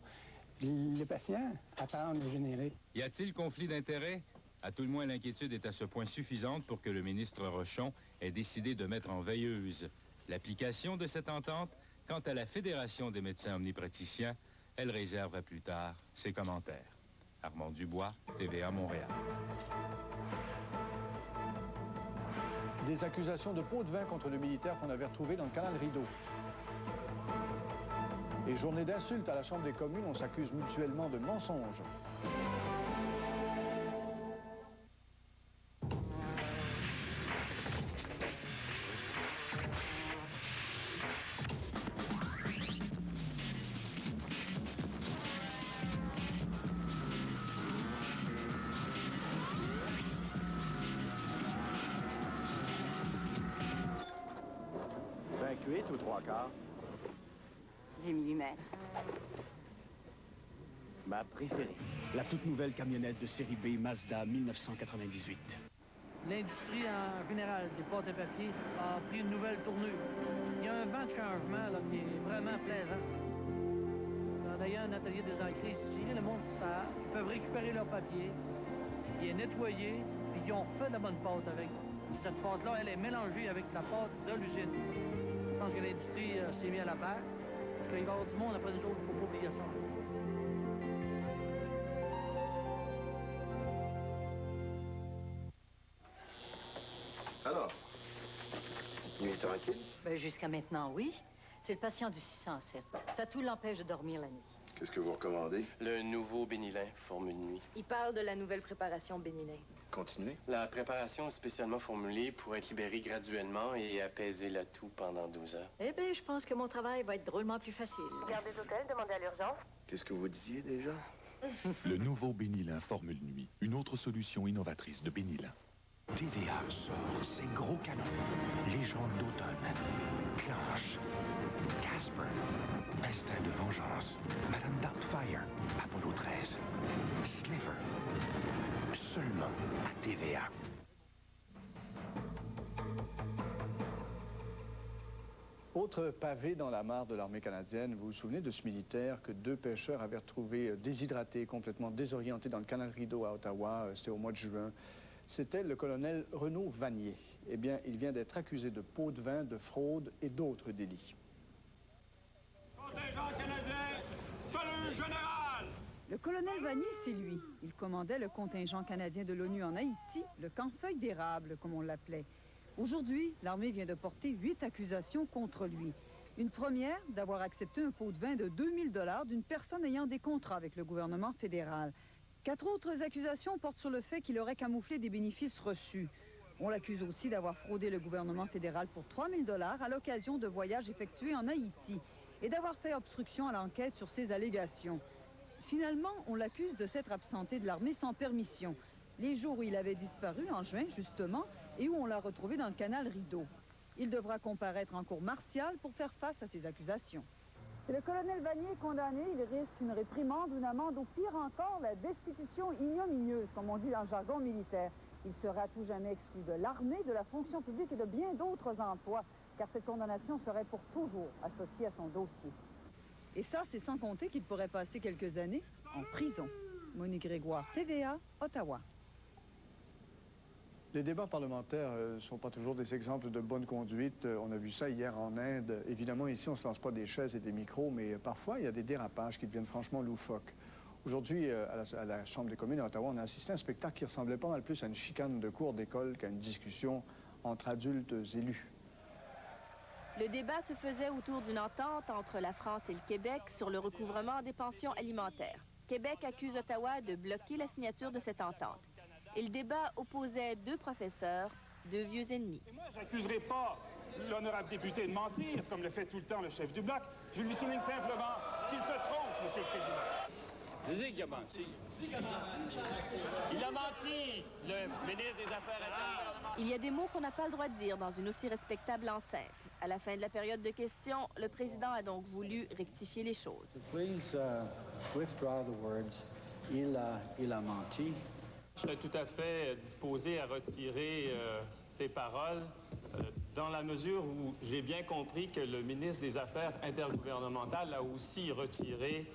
les patients à prendre le générique. Y a-t-il conflit d'intérêts? À tout le moins, l'inquiétude est à ce point suffisante pour que le ministre Rochon ait décidé de mettre en veilleuse l'application de cette entente. Quant à la Fédération des médecins omnipraticiens, elle réserve à plus tard ses commentaires. Armand Dubois, TVA Montréal. Des accusations de pots de vin contre le militaire qu'on avait retrouvé dans le canal Rideau. Et journée d'insultes à la Chambre des communes, on s'accuse mutuellement de mensonges. Ou 3 quarts? 10 mm. Ma préférée, la toute nouvelle camionnette de série B Mazda 1998. L'industrie en général des pâtes à papier a pris une nouvelle tournure. Il y a un vent de changement là, qui est vraiment plaisant. On a d'ailleurs un atelier des encriers ici. Le monde savent, ils peuvent récupérer leur papier, il est nettoyé, puis Puis ils ont fait de la bonne pâte avec. Cette pâte-là, elle est mélangée avec la pâte de l'usine. Je pense que l'industrie s'est mise à la paire. Parce qu'il va y avoir du monde après nous autres, il ne faut pas oublier ça. Alors, cette nuit est tranquille? Ben, jusqu'à maintenant, oui. C'est le patient du 607. Ça tout l'empêche de dormir la nuit. Qu'est-ce que vous recommandez? Le nouveau Bénilin, formule nuit. Il parle de la nouvelle préparation Bénilin. Continuez. La préparation est spécialement formulée pour être libérée graduellement et apaiser la toux pendant 12 heures. Eh bien, je pense que mon travail va être drôlement plus facile. Garde des hôtels, demandez à l'urgence. Qu'est-ce que vous disiez déjà? Le nouveau Bénilin Formule Nuit, une autre solution innovatrice de Bénilin. TVA sort ses gros canons. Légende d'automne. Clanche. Casper. Instinct de vengeance. Madame Doubtfire. Apollo 13. Sliver. Seulement à TVA. Autre pavé dans la mare de l'armée canadienne, vous vous souvenez de ce militaire que 2 pêcheurs avaient retrouvé déshydraté, complètement désorienté dans le canal Rideau à Ottawa, c'était au mois de juin. C'était le colonel Renaud Vanier. Eh bien, il vient d'être accusé de pots de vin, de fraude et d'autres délits. Contingent canadien, salut général! Le colonel Vanier, c'est lui. Il commandait le contingent canadien de l'ONU en Haïti, le camp Feuille d'érable, comme on l'appelait. Aujourd'hui, l'armée vient de porter 8 accusations contre lui. Une première, d'avoir accepté un pot de vin de 2000 $ d'une personne ayant des contrats avec le gouvernement fédéral. 4 autres accusations portent sur le fait qu'il aurait camouflé des bénéfices reçus. On l'accuse aussi d'avoir fraudé le gouvernement fédéral pour 3000 $ à l'occasion de voyages effectués en Haïti et d'avoir fait obstruction à l'enquête sur ces allégations. Finalement, on l'accuse de s'être absenté de l'armée sans permission, les jours où il avait disparu, en juin justement, et où on l'a retrouvé dans le canal Rideau. Il devra comparaître en cour martiale pour faire face à ces accusations. Si le colonel Vanier est condamné, il risque une réprimande, une amende ou pire encore, la destitution ignominieuse, comme on dit dans le jargon militaire. Il sera à tout jamais exclu de l'armée, de la fonction publique et de bien d'autres emplois, car cette condamnation serait pour toujours associée à son dossier. Et ça, c'est sans compter qu'il pourrait passer quelques années en prison. Monique Grégoire, TVA, Ottawa. Les débats parlementaires ne sont pas toujours des exemples de bonne conduite. On a vu ça hier en Inde. Évidemment, ici, on ne se lance pas des chaises et des micros, mais parfois, il y a des dérapages qui deviennent franchement loufoques. Aujourd'hui, à la Chambre des communes à Ottawa, on a assisté à un spectacle qui ressemblait pas mal plus à une chicane de cours d'école qu'à une discussion entre adultes élus. Le débat se faisait autour d'une entente entre la France et le Québec sur le recouvrement des pensions alimentaires. Québec accuse Ottawa de bloquer la signature de cette entente. Et le débat opposait 2 professeurs, 2 vieux ennemis. Et moi, j'accuserai pas l'honorable député de mentir, comme le fait tout le temps le chef du Bloc. Je lui souligne simplement qu'il se trompe, Monsieur le Président. Je dis qu'il a menti. Il a menti, le ministre des Affaires intérieures. Il y a des mots qu'on n'a pas le droit de dire dans une aussi respectable enceinte. À la fin de la période de questions, le président a donc voulu rectifier les choses. Please withdraw the words. Il a menti. Je serais tout à fait disposé à retirer ces paroles dans la mesure où j'ai bien compris que le ministre des Affaires intergouvernementales a aussi retiré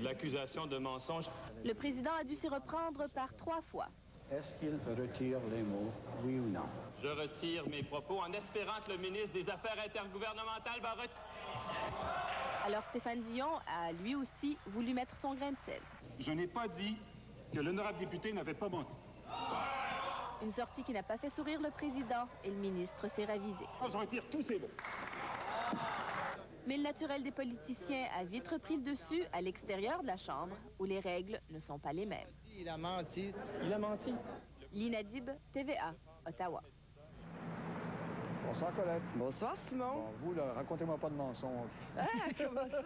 l'accusation de mensonge. Le président a dû s'y reprendre par 3 fois. Est-ce qu'il retire les mots, oui ou non? Je retire mes propos en espérant que le ministre des Affaires intergouvernementales va retirer. Alors Stéphane Dion a lui aussi voulu mettre son grain de sel. Je n'ai pas dit que l'honorable député n'avait pas menti. Une sortie qui n'a pas fait sourire le président et le ministre s'est ravisé. Je retire tous ces mots. Mais le naturel des politiciens a vite repris le dessus à l'extérieur de la Chambre, où les règles ne sont pas les mêmes. Il a menti. Il a menti. Lina Dib, TVA, Ottawa. Bonsoir, Colette. Bonsoir, Simon. Bon, vous, là, racontez-moi pas de mensonges. Ah, comment ça?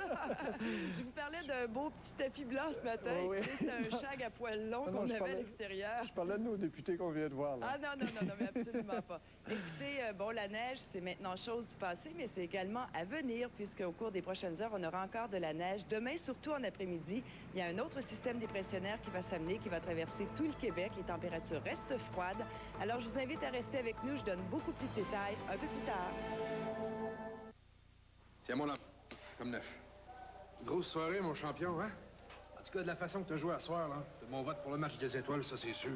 Je vous parlais d'un beau petit tapis blanc ce matin. Oui. C'est un shag à poils longs qu'on avait à l'extérieur. Je parlais de nos députés qu'on vient de voir, là. Ah non, mais absolument pas. Écoutez, bon, la neige, c'est maintenant chose du passé, mais c'est également à venir, puisqu'au cours des prochaines heures, on aura encore de la neige. Demain, surtout en après-midi, il y a un autre système dépressionnaire qui va s'amener, qui va traverser tout le Québec. Les températures restent froides. Alors, je vous invite à rester avec nous. Je donne beaucoup plus de détails un peu plus tard. Tiens-moi là, comme neuf. Grosse soirée, mon champion, hein? tout cas, de la façon que tu as joué à soir, là, de mon vote pour le match des étoiles, ça, c'est sûr.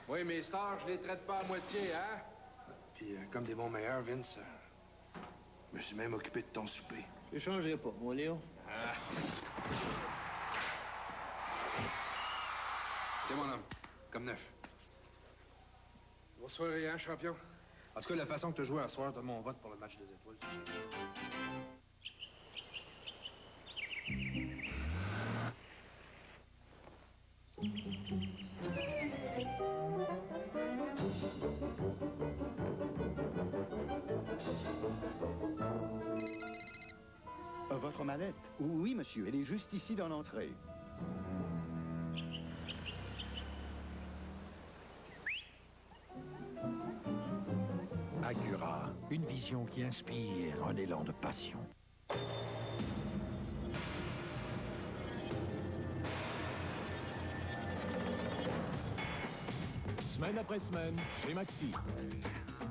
Oui, mes stars, je les traite pas à moitié, hein? Puis, comme des bons meilleurs, Vince, je me suis même occupé de ton souper. Je changerai pas, mon Léo. Ah. Tiens, mon homme, comme neuf. Bonne soirée, hein, champion? En tout cas, la façon que tu as joué à soir, de mon vote pour le match des étoiles, c'est sûr. Votre mallette? Oui, monsieur, elle est juste ici dans l'entrée. Acura, une vision qui inspire un élan de passion. Semaine après semaine, chez Maxi.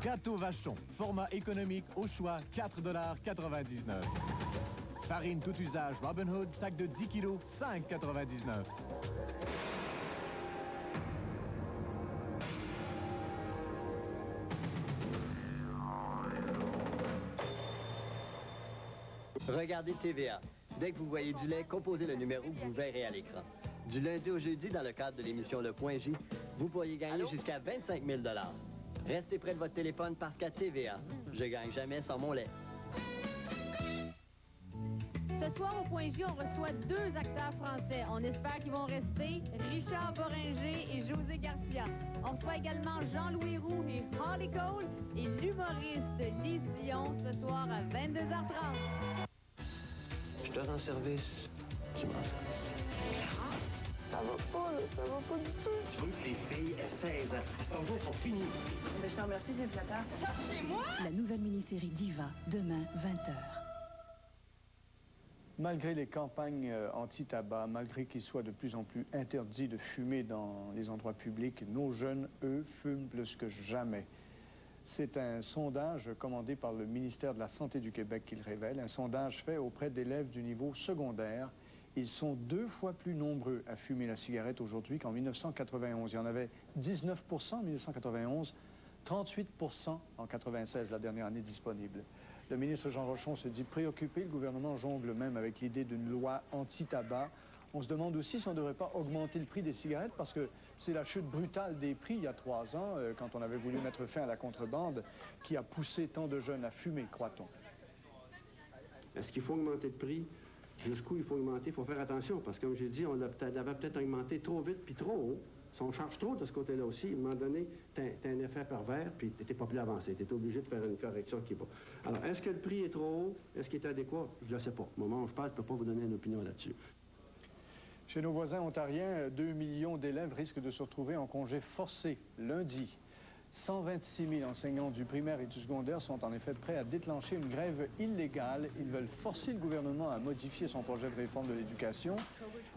Gâteau Vachon, format économique au choix, 4,99 $. Farine tout usage Robin Hood, sac de 10 kg, 5,99 $. Regardez TVA. Dès que vous voyez du lait, composez le numéro que vous verrez à l'écran. Du lundi au jeudi, dans le cadre de l'émission Le Point J, vous pourriez gagner jusqu'à 25 000 $. Restez près de votre téléphone parce qu'à TVA, je gagne jamais sans mon lait. Ce soir, au Point J, on reçoit 2 acteurs français. On espère qu'ils vont rester, Richard Boringer et José Garcia. On reçoit également Jean-Louis Roux et Holly Cole et l'humoriste Lise Dion ce soir à 22h30. Je te rends service, tu m'en service. Ça va pas, là, ça va pas du tout. Tu veux que les filles aient 16 ans. À cet endroit, elles sont finies. Mais je te remercie, c'est flatteur. Ça, chez moi? La nouvelle mini-série Diva, demain, 20h. Malgré les campagnes anti-tabac, malgré qu'il soit de plus en plus interdit de fumer dans les endroits publics, nos jeunes, eux, fument plus que jamais. C'est un sondage commandé par le ministère de la Santé du Québec qui le révèle, un sondage fait auprès d'élèves du niveau secondaire. Ils sont 2 fois plus nombreux à fumer la cigarette aujourd'hui qu'en 1991. Il y en avait 19 % en 1991, 38 % en 1996, la dernière année disponible. Le ministre Jean Rochon se dit préoccupé. Le gouvernement jongle même avec l'idée d'une loi anti-tabac. On se demande aussi si on ne devrait pas augmenter le prix des cigarettes parce que c'est la chute brutale des prix il y a 3 ans, quand on avait voulu mettre fin à la contrebande, qui a poussé tant de jeunes à fumer, croit-on. Est-ce qu'il faut augmenter le prix? Jusqu'où il faut augmenter? Il faut faire attention parce que, comme j'ai dit, on l'avait peut-être augmenté trop vite puis trop haut. Si on charge trop de ce côté-là aussi, à un moment donné, tu as un effet pervers, puis tu n'es pas plus avancé. Tu es obligé de faire une correction qui est pas. Alors, est-ce que le prix est trop haut? Est-ce qu'il est adéquat? Je ne le sais pas. Au moment où je parle, je ne peux pas vous donner une opinion là-dessus. Chez nos voisins ontariens, 2 millions d'élèves risquent de se retrouver en congé forcé lundi. 126 000 enseignants du primaire et du secondaire sont en effet prêts à déclencher une grève illégale. Ils veulent forcer le gouvernement à modifier son projet de réforme de l'éducation.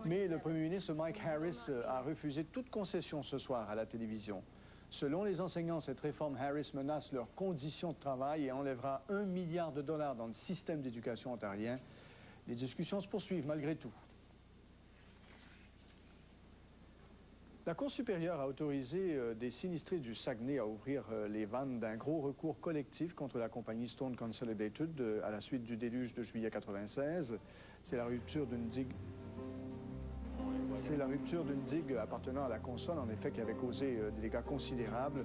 Mais le premier ministre Mike Harris a refusé toute concession ce soir à la télévision. Selon les enseignants, cette réforme Harris menace leurs conditions de travail et enlèvera 1 milliard de dollars dans le système d'éducation ontarien. Les discussions se poursuivent malgré tout. La Cour supérieure a autorisé des sinistrés du Saguenay à ouvrir les vannes d'un gros recours collectif contre la compagnie Stone Consolidated à la suite du déluge de juillet 96. C'est la rupture d'une digue. C'est la rupture d'une digue appartenant à la console, en effet, qui avait causé des dégâts considérables.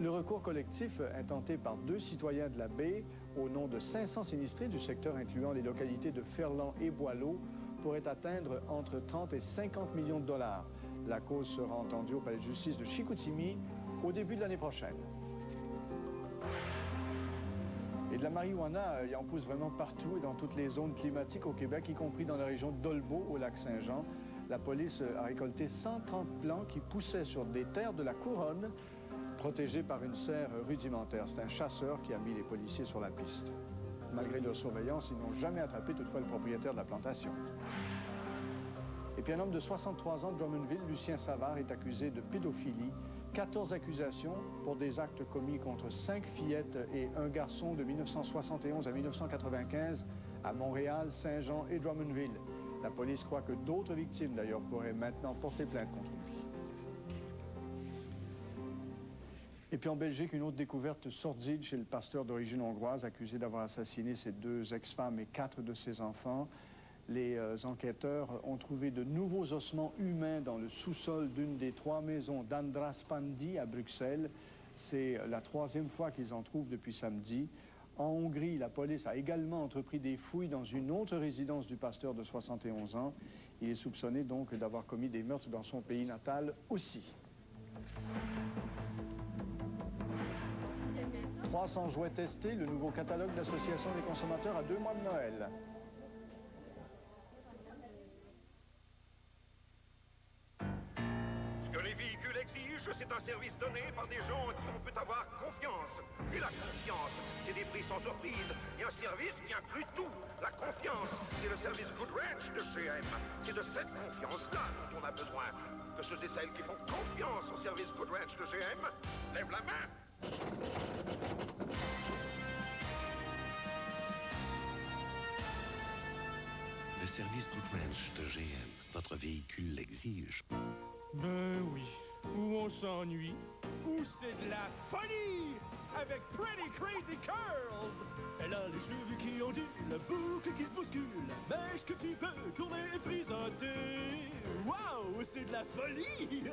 Le recours collectif, intenté par 2 citoyens de la baie, au nom de 500 sinistrés du secteur incluant les localités de Ferland et Boileau, pourrait atteindre entre 30 et 50 millions de dollars. La cause sera entendue au palais de justice de Chicoutimi au début de l'année prochaine. Et de la marijuana, il en pousse vraiment partout et dans toutes les zones climatiques au Québec, y compris dans la région d'Olbeau au lac Saint-Jean. La police a récolté 130 plants qui poussaient sur des terres de la Couronne, protégées par une serre rudimentaire. C'est un chasseur qui a mis les policiers sur la piste. Malgré leur surveillance, ils n'ont jamais attrapé toutefois le propriétaire de la plantation. Et puis un homme de 63 ans de Drummondville, Lucien Savard, est accusé de pédophilie. 14 accusations pour des actes commis contre 5 fillettes et un garçon de 1971 à 1995 à Montréal, Saint-Jean et Drummondville. La police croit que d'autres victimes, d'ailleurs, pourraient maintenant porter plainte contre lui. Et puis en Belgique, une autre découverte sordide chez le pasteur d'origine hongroise accusé d'avoir assassiné ses 2 ex-femmes et 4 de ses enfants. Les enquêteurs ont trouvé de nouveaux ossements humains dans le sous-sol d'une des 3 maisons d'Andraspandi à Bruxelles. C'est la 3e fois qu'ils en trouvent depuis samedi. En Hongrie, la police a également entrepris des fouilles dans une autre résidence du pasteur de 71 ans. Il est soupçonné donc d'avoir commis des meurtres dans son pays natal aussi. 300 jouets testés, le nouveau catalogue de l'Association des consommateurs à 2 mois de Noël. Ce que les véhicules exigent, c'est un service donné par des gens en qui on peut avoir confiance. Et la confiance, c'est des prix sans surprise et un service qui inclut tout. La confiance, c'est le service Good Ranch de chez M. C'est de cette confiance-là dont on a besoin. Que ceux et celles qui font confiance au service Good Ranch de GM lèvent la main. Le service Good Ranch de GM, votre véhicule l'exige. Ben oui, où on s'ennuie, où c'est de la folie, avec Pretty Crazy Curls. Elle a les cheveux qui ondulent, la boucle qui se bouscule, la mèche que tu peux tourner et frisoter. Waouh, c'est de la folie.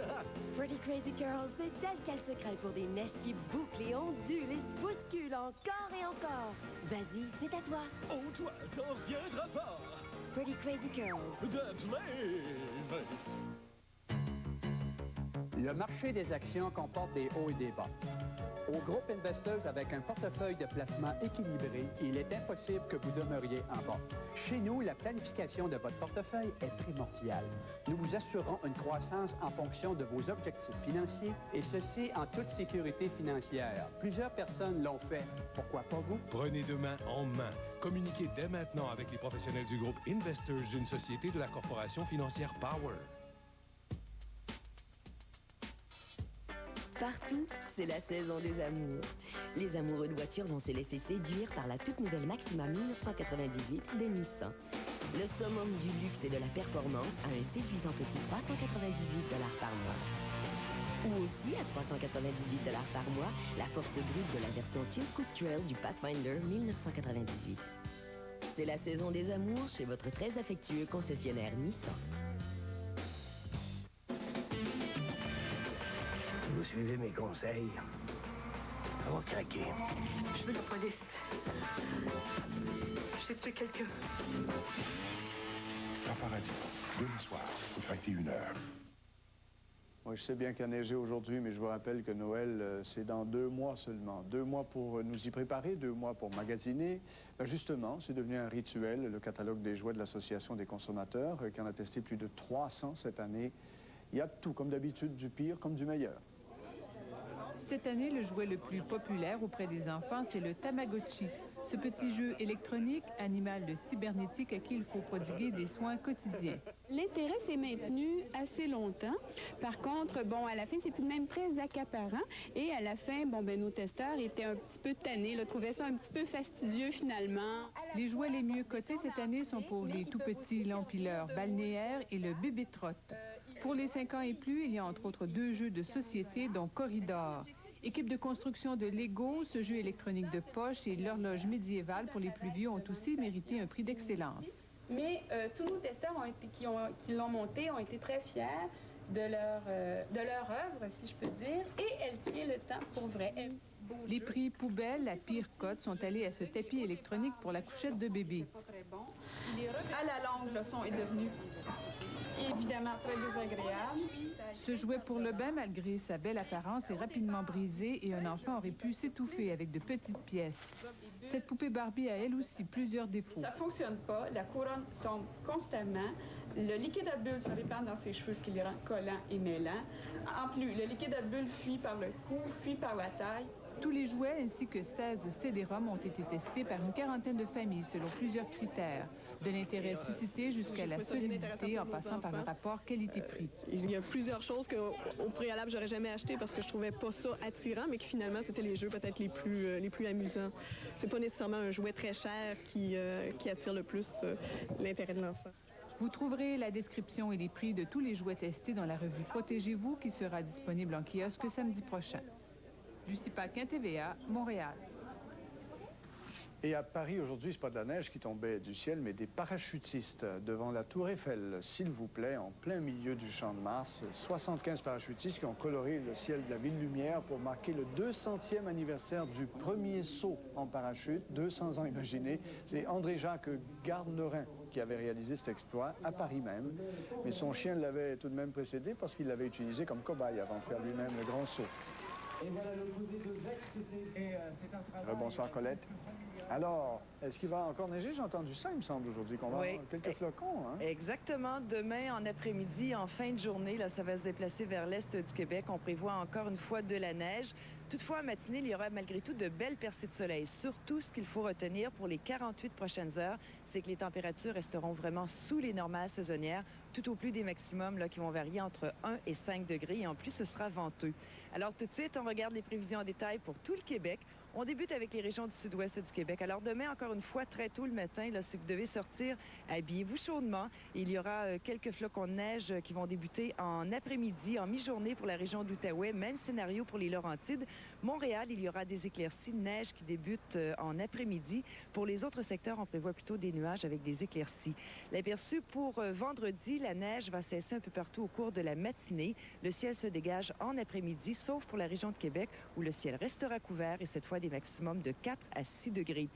Pretty Crazy Curls, c'est tel quel secret pour des mèches qui bouclent et ondulent et se bousculent encore et encore. Vas-y, c'est à toi. Oh, toi, t'en reviendras pas. Pretty Crazy Curls. The Playmates. Le marché des actions comporte des hauts et des bas. Au groupe Investors, avec un portefeuille de placement équilibré, il est impossible que vous demeuriez en bas. Chez nous, la planification de votre portefeuille est primordiale. Nous vous assurons une croissance en fonction de vos objectifs financiers, et ceci en toute sécurité financière. Plusieurs personnes l'ont fait. Pourquoi pas vous? Prenez demain en main. Communiquez dès maintenant avec les professionnels du groupe Investors, une société de la corporation financière Power. Partout, c'est la saison des amours. Les amoureux de voitures vont se laisser séduire par la toute nouvelle Maxima 1998 de Nissan. Le summum du luxe et de la performance à un séduisant petit 398 $ par mois. Ou aussi à 398 $ par mois, la force brute de la version Chill Coupe Trail du Pathfinder 1998. C'est la saison des amours chez votre très affectueux concessionnaire Nissan. Si vous suivez mes conseils, ça va craquer. Je veux la police. J'ai tué quelqu'un. Paparazzi, demain soir, au 21h. Oui, je sais bien qu'il a neigé aujourd'hui, mais je vous rappelle que Noël, c'est dans 2 mois seulement. 2 mois pour nous y préparer, 2 mois pour magasiner. Ben justement, c'est devenu un rituel, le catalogue des jouets de l'Association des consommateurs, qui en a testé plus de 300 cette année. Il y a de tout, comme d'habitude, du pire comme du meilleur. Cette année, le jouet le plus populaire auprès des enfants, c'est le Tamagotchi. Ce petit jeu électronique, animal de cybernétique à qui il faut prodiguer des soins quotidiens. L'intérêt s'est maintenu assez longtemps. Par contre, bon, à la fin, c'est tout de même très accaparant. Et à la fin, bon, ben, nos testeurs étaient un petit peu tannés, trouvaient ça un petit peu fastidieux finalement. Les jouets les mieux cotés cette année sont pour les tout petits l'empileur balnéaire et le bébé trotte. Pour les 5 ans et plus, il y a entre autres 2 jeux de société, dont Corridor. Équipe de construction de Lego, ce jeu électronique de poche et l'horloge médiévale pour les plus vieux ont aussi mérité un prix d'excellence. Mais tous nos testeurs qui l'ont monté ont été très fiers de leur œuvre, si je peux dire, et elle tient le temps pour vrai. Les prix poubelle, la pire cote, sont allés à ce tapis électronique pour la couchette de bébé. À la longue, le son est devenu évidemment très désagréable. Ce jouet pour le bain, malgré sa belle apparence, est rapidement brisé et un enfant aurait pu s'étouffer avec de petites pièces. Cette poupée Barbie a elle aussi plusieurs défauts. Ça fonctionne pas, la couronne tombe constamment, le liquide à bulles se répand dans ses cheveux, ce qui les rend collants et mêlants. En plus, le liquide à bulles fuit par le cou, fuit par la taille. Tous les jouets ainsi que 16 CD-ROM ont été testés par une quarantaine de familles selon plusieurs critères, de l'intérêt suscité jusqu'à la solidité en passant par le rapport qualité-prix. Il y a plusieurs choses qu'au préalable, j'aurais jamais acheté parce que je trouvais pas ça attirant, mais que finalement, c'était les jeux peut-être les plus amusants. C'est pas nécessairement un jouet très cher qui attire le plus l'intérêt de l'enfant. Vous trouverez la description et les prix de tous les jouets testés dans la revue Protégez-vous qui sera disponible en kiosque samedi prochain. Lucie Paquin, TVA, Montréal. Et à Paris, aujourd'hui, c'est pas de la neige qui tombait du ciel, mais des parachutistes devant la Tour Eiffel, s'il vous plaît, en plein milieu du Champ de Mars. 75 parachutistes qui ont coloré le ciel de la Ville Lumière pour marquer le 200e anniversaire du premier saut en parachute. 200 ans, imaginez. C'est André-Jacques Gardnerin qui avait réalisé cet exploit, à Paris même. Mais son chien l'avait tout de même précédé parce qu'il l'avait utilisé comme cobaye avant de faire lui-même le grand saut. Et voilà le côté de Vex, c'est un travail... Bonsoir Colette. Alors, est-ce qu'il va encore neiger? J'ai entendu ça, il me semble, aujourd'hui, qu'on va avoir quelques flocons. Hein? Exactement. Demain, en après-midi, en fin de journée, là, ça va se déplacer vers l'est du Québec. On prévoit encore une fois de la neige. Toutefois, en matinée, il y aura malgré tout de belles percées de soleil. Surtout, ce qu'il faut retenir pour les 48 prochaines heures, c'est que les températures resteront vraiment sous les normales saisonnières, tout au plus des maximums là, qui vont varier entre 1 et 5 degrés. Et en plus, ce sera venteux. Alors, tout de suite, on regarde les prévisions en détail pour tout le Québec. On débute avec les régions du sud-ouest du Québec. Alors demain, encore une fois, très tôt le matin, là, si vous devez sortir, habillez-vous chaudement. Il y aura quelques flocons de neige qui vont débuter en après-midi, en mi-journée pour la région d'Outaouais. Même scénario pour les Laurentides. Montréal, il y aura des éclaircies de neige qui débutent en après-midi. Pour les autres secteurs, on prévoit plutôt des nuages avec des éclaircies. L'aperçu pour vendredi, la neige va cesser un peu partout au cours de la matinée. Le ciel se dégage en après-midi, sauf pour la région de Québec où le ciel restera couvert et cette fois des maximums de 4 à 6 degrés.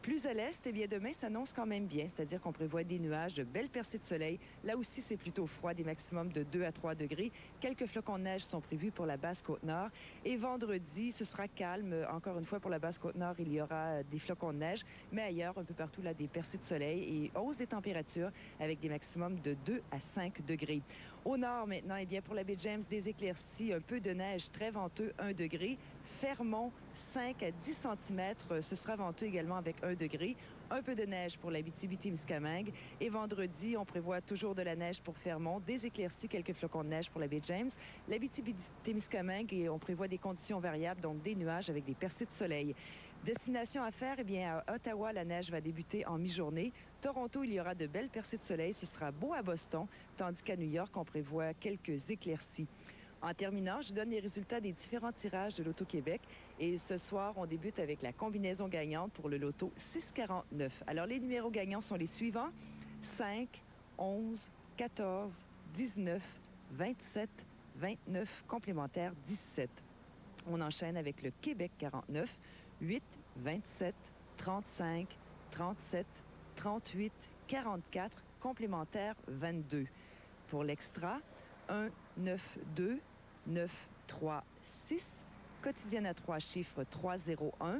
Plus à l'est, eh bien demain s'annonce quand même bien, c'est-à-dire qu'on prévoit des nuages, de belles percées de soleil. Là aussi, c'est plutôt froid, des maximums de 2 à 3 degrés. Quelques flocons de neige sont prévus pour la Basse-Côte-Nord. Et vendredi, ce sera calme. Encore une fois, pour la Basse-Côte-Nord, il y aura des flocons de neige, mais ailleurs, un peu partout, là, des percées de soleil et hausse des températures avec des maximums de 2 à 5 degrés. Au nord, maintenant, eh bien, pour la baie James, des éclaircies, un peu de neige, très venteux, 1 degré. Fermont, 5 à 10 cm. Ce sera venteux également avec 1 degré. Un peu de neige pour la Abitibi-Témiscamingue. Et vendredi, on prévoit toujours de la neige pour Fermont, des éclaircies, quelques flocons de neige pour la baie James. L'Abitibi-Témiscamingue, et on prévoit des conditions variables, donc des nuages avec des percées de soleil. Destination à faire, eh bien, à Ottawa, la neige va débuter en mi-journée. Toronto, il y aura de belles percées de soleil. Ce sera beau à Boston, tandis qu'à New York, on prévoit quelques éclaircies. En terminant, je vous donne les résultats des différents tirages de l'Auto-Québec. Et ce soir, on débute avec la combinaison gagnante pour le loto 649. Alors, les numéros gagnants sont les suivants. 5, 11, 14, 19, 27, 29, complémentaire 17. On enchaîne avec le Québec 49, 8, 27, 35, 37, 38, 44, complémentaire 22. Pour l'extra, 1, 9, 2, 9, 3, 6, quotidienne à 3 chiffres 3, 0, 1,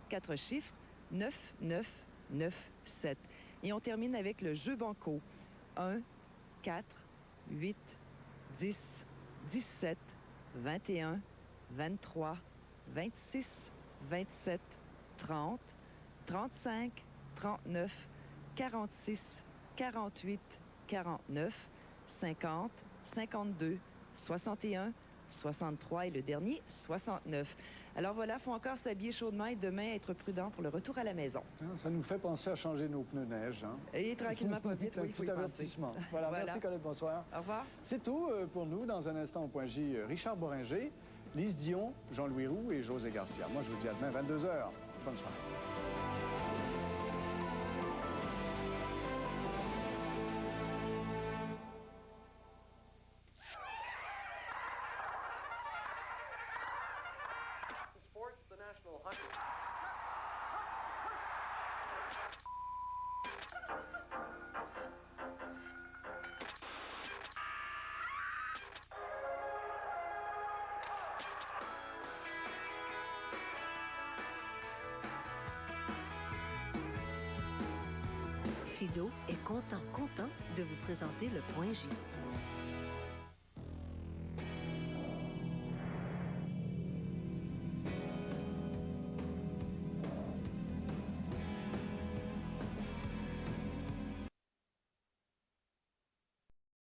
4 chiffres 9, 9, 9, 7. Et on termine avec le jeu banco. 1, 4, 8, 10, 17, 21, 23, 26, 27, 30, 35, 39, 46, 48, 49, 50, 52, 61, 63 et le dernier, 69. Alors voilà, il faut encore s'habiller chaudement et demain être prudent pour le retour à la maison. Ça nous fait penser à changer nos pneus neige. Hein? Et tranquillement, pas vite, oui, il faut y avertissement. Voilà, voilà, merci Colette, bonsoir. Au revoir. C'est tout pour nous. Dans un instant, au point J, Richard Boringer, Lise Dion, Jean-Louis Roux et José Garcia. Moi, je vous dis à demain, 22h. Bonne soirée. Fido est content de vous présenter le Point J.